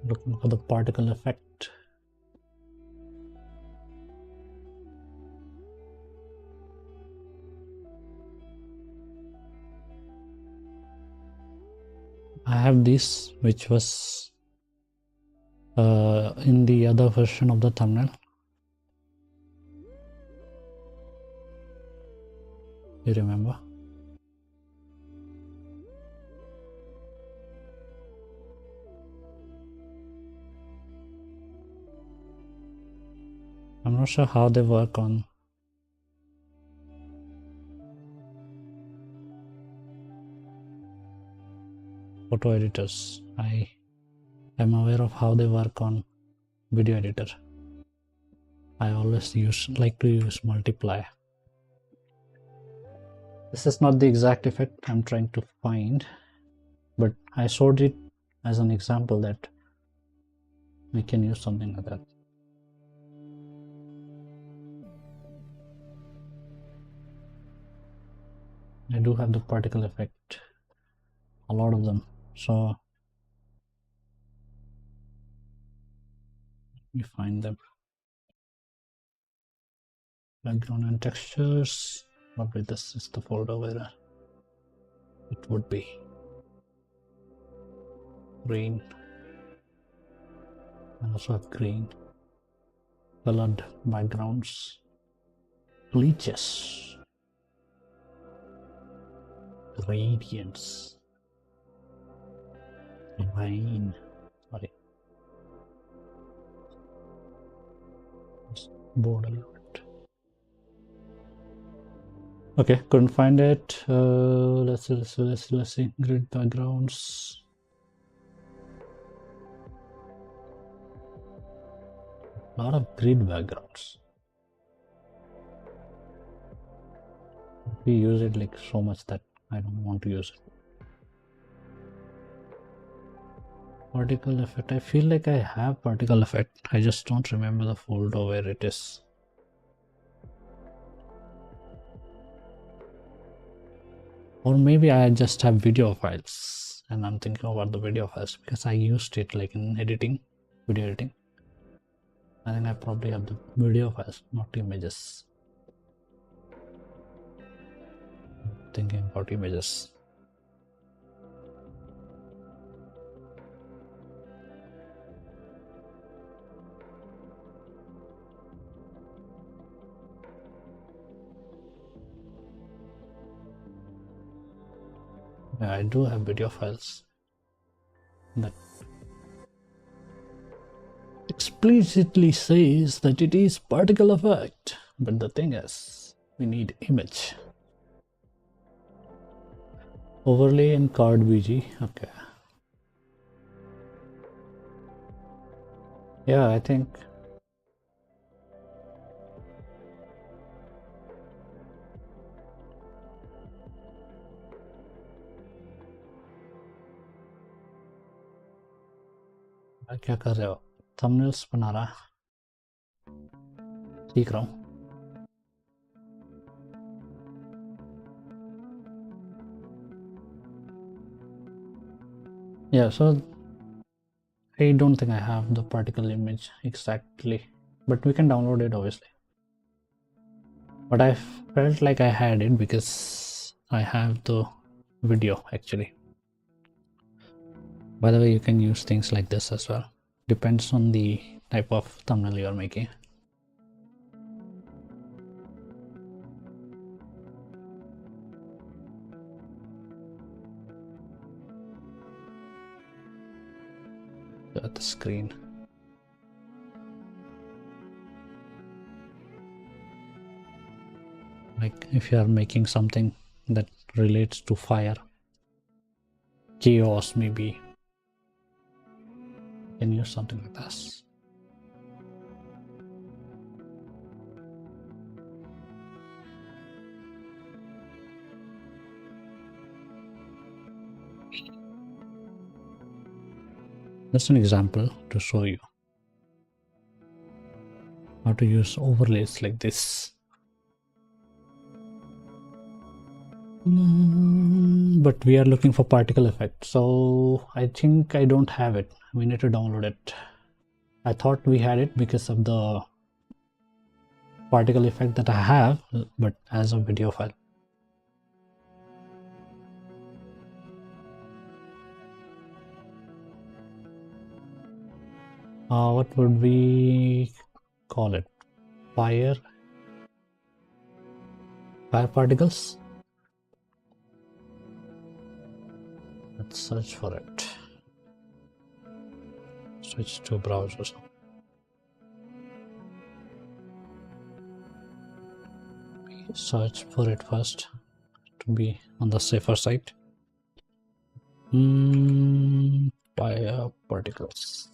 Looking for the particle effect. I have this, which was in the other version of the thumbnail. You remember? I'm not sure how they work on photo editors. I am aware of how they work on video editor. I always like to use multiply. This is not the exact effect I'm trying to find, but I showed it as an example that we can use something like that. I do have the particle effect, a lot of them, so let me find them. Background and textures, probably this is the folder where it would be. Green, I also have green. Colored backgrounds, bleaches, gradients, line, sorry, border. Okay, couldn't find it. Let's see. Grid backgrounds. A lot of grid backgrounds. We use it like so much that I don't want to use it. Particle effect. I feel like I have particle effect. I just don't remember the folder where it is. Or maybe I just have video files and I'm thinking about the video files because I used it like in editing, video editing. I think I probably have the video files, not images. Thinking about images. Yeah, I do have video files that explicitly says that it is particle effect, but the thing is, We need image. Overlay and card BG. Okay. Yeah, I think क्या कर रहे हो? Thumbnails बना रहा, सीख रहा हूँ. Yeah, so I don't think I have the particle image exactly, but we can download it obviously. But I felt like I had it because I have the video actually. By the way, you can use things like this as well. Depends on the type of thumbnail you are making. At the screen. Like if you are making something that relates to fire, chaos maybe, you can use something like this. Just an example to show you how to use overlays like this. But we are looking for particle effect, so I think I don't have it. We need to download it. I thought we had it because of the particle effect that I have, but as a video file. What would we call it? Fire particles. Let's search for it. Switch to browsers. Search for it first to be on the safer side. Fire particles.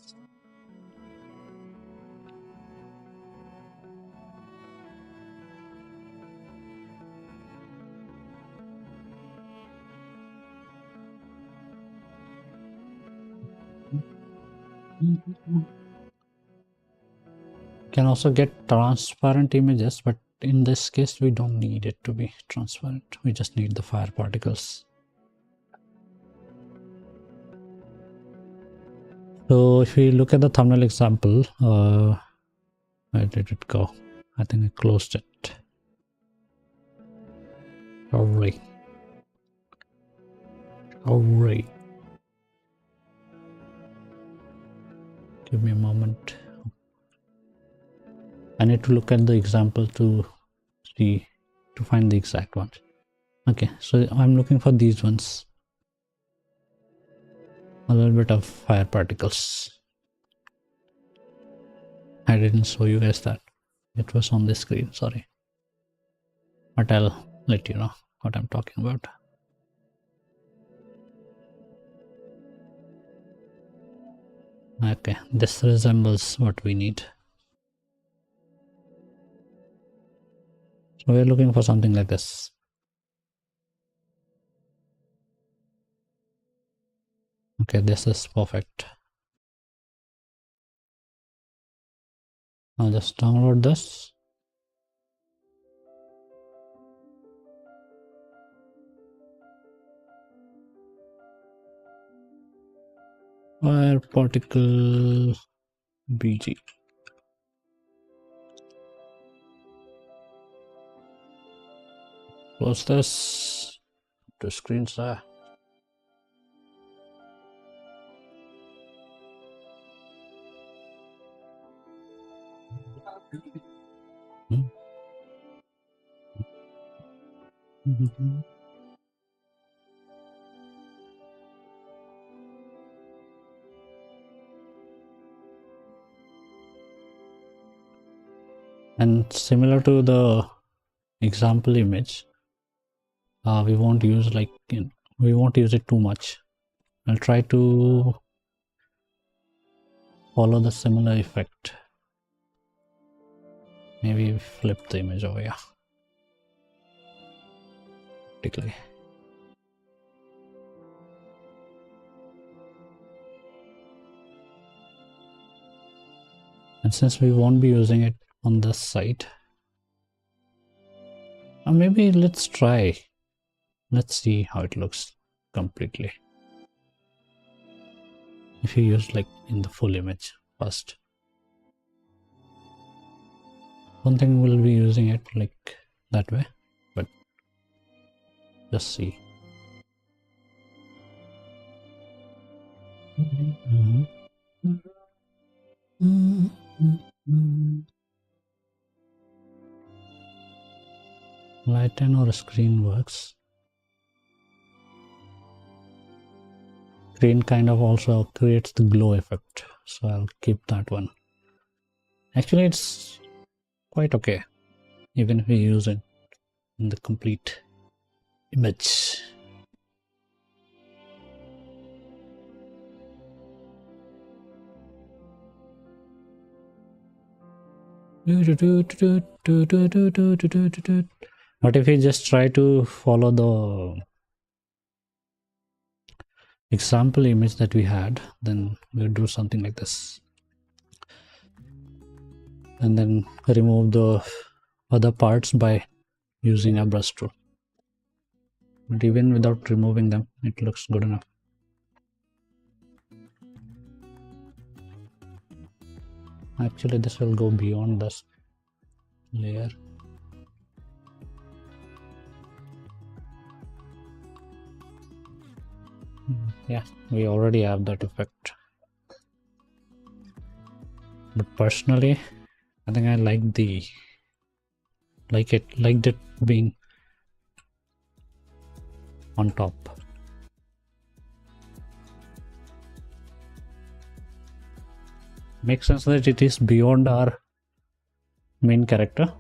Can also get transparent images, but in this case we don't need it to be transparent. We just need the fire particles. So if we look at the thumbnail example, where did it go? I think I closed it. Alright. Give me a moment. I need to look at the example to find the exact one. Okay, so I'm looking for these ones. A little bit of fire particles. I didn't show you guys that. It was on the screen, sorry. But I'll let you know what I'm talking about. Okay, this resembles what we need. So we're looking for something like this. Okay, this is perfect. I'll just download this. Fire particle BG. Close this to screen share. And similar to the example image. We won't use we won't use it too much. I'll try to follow the similar effect. Maybe flip the image over here. Particularly. And since we won't be using it on this side, maybe let's try. Let's see how it looks completely. If you use like in the full image first. Don't think we'll be using it like that way, but just see. Lighten or screen works. Screen kind of also creates the glow effect, so I'll keep that one. Actually, it's quite okay, even if we use it in the complete image. What if we just try to follow the example image that we had? Then we'll do something like this. And then remove the other parts by using a brush tool. But even without removing them, it looks good enough. Actually, this will go beyond this layer. Yeah, we already have that effect. But personally, I think I liked it being on top. Makes sense that it is beyond our main character.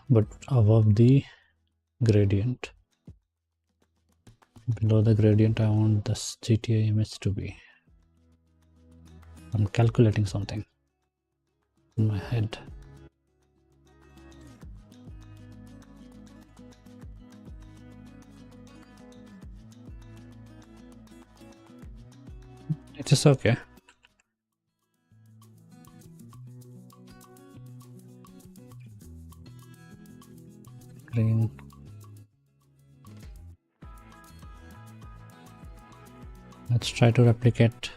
But above the gradient, below the gradient, I want this GTA image to be. I'm calculating something in my head. It is okay. Green. Let's try to replicate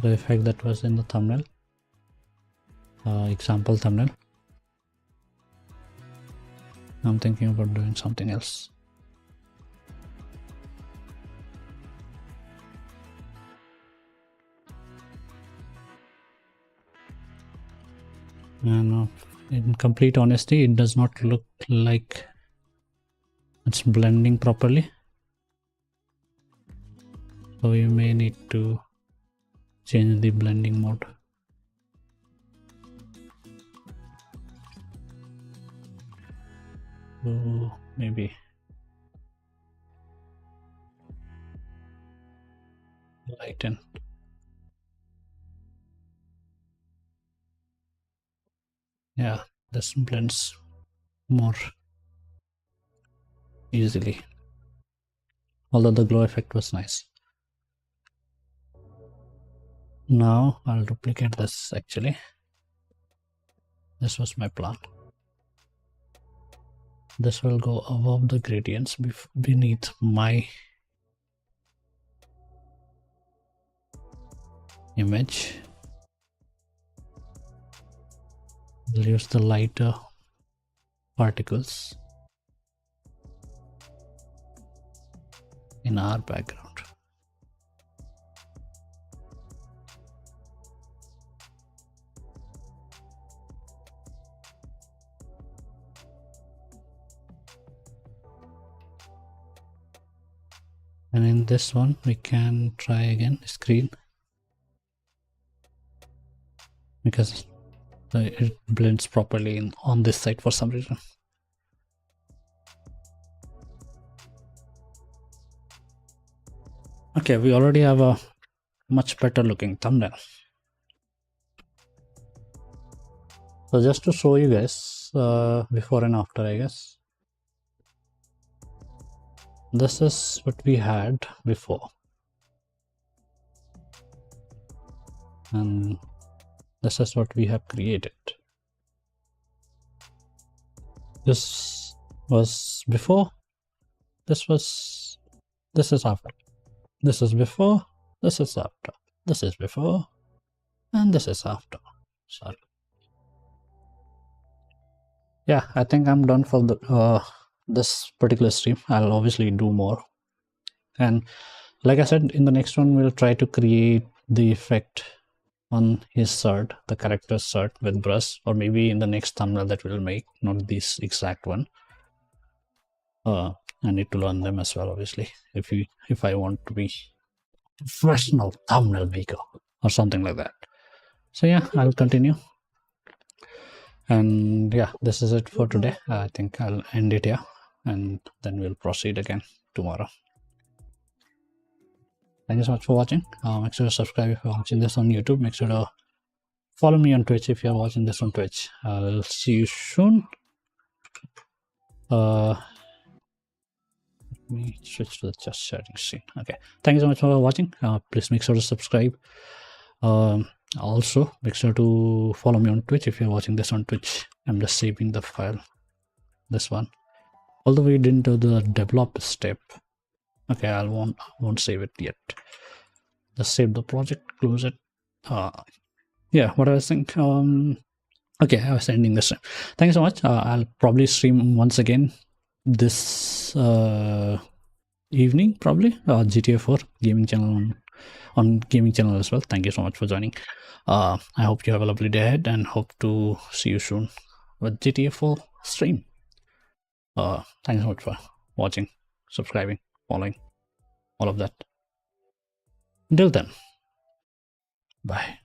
the effect that was in the thumbnail, example thumbnail. I'm thinking about doing something else. And in complete honesty, it does not look like it's blending properly. So you may need to change the blending mode. So maybe lighten. Yeah, this blends more easily. Although the glow effect was nice. Now I'll duplicate this actually. This was my plan. This will go above the gradients beneath my image. We'll use the lighter particles in our background. And in this one we can try again screen, because it blends properly on this side for some reason. Okay, we already have a much better looking thumbnail. So just to show you guys before and after, I guess this is what we had before, and this is what we have created. This was before, this is after, this is before, this is after, this is before, and this is after. Sorry. Yeah, I think I'm done for the this particular stream. I'll obviously do more, and like I said, in the next one we'll try to create the effect on his shirt, the character's shirt with brush, or maybe in the next thumbnail that we'll make, not this exact one. I need to learn them as well, obviously, if I want to be professional thumbnail maker or something like that. So yeah, I'll continue. And yeah, this is it for today. I think I'll end it here, and then we'll proceed again tomorrow. Thank you so much for watching. Make sure to subscribe if you're watching this on YouTube. Make sure to follow me on Twitch if you're watching this on Twitch. I'll see you soon. Let me switch to the just sharing screen. Okay, thank you so much for watching. Please make sure to subscribe. Also make sure to follow me on Twitch if you're watching this on Twitch. I'm just saving the file, this one, although we didn't do the develop step. Okay, I won't save it yet. Just save the project, close it. Yeah, what I was thinking, okay, I was ending this stream. Thank you so much. I'll probably stream once again this evening, probably GTA 4 gaming channel on gaming channel as well. Thank you so much for joining. I hope you have a lovely day ahead, and hope to see you soon with GTA 4 stream. Thank you so much for watching, subscribing, following, all of that. Until then, bye.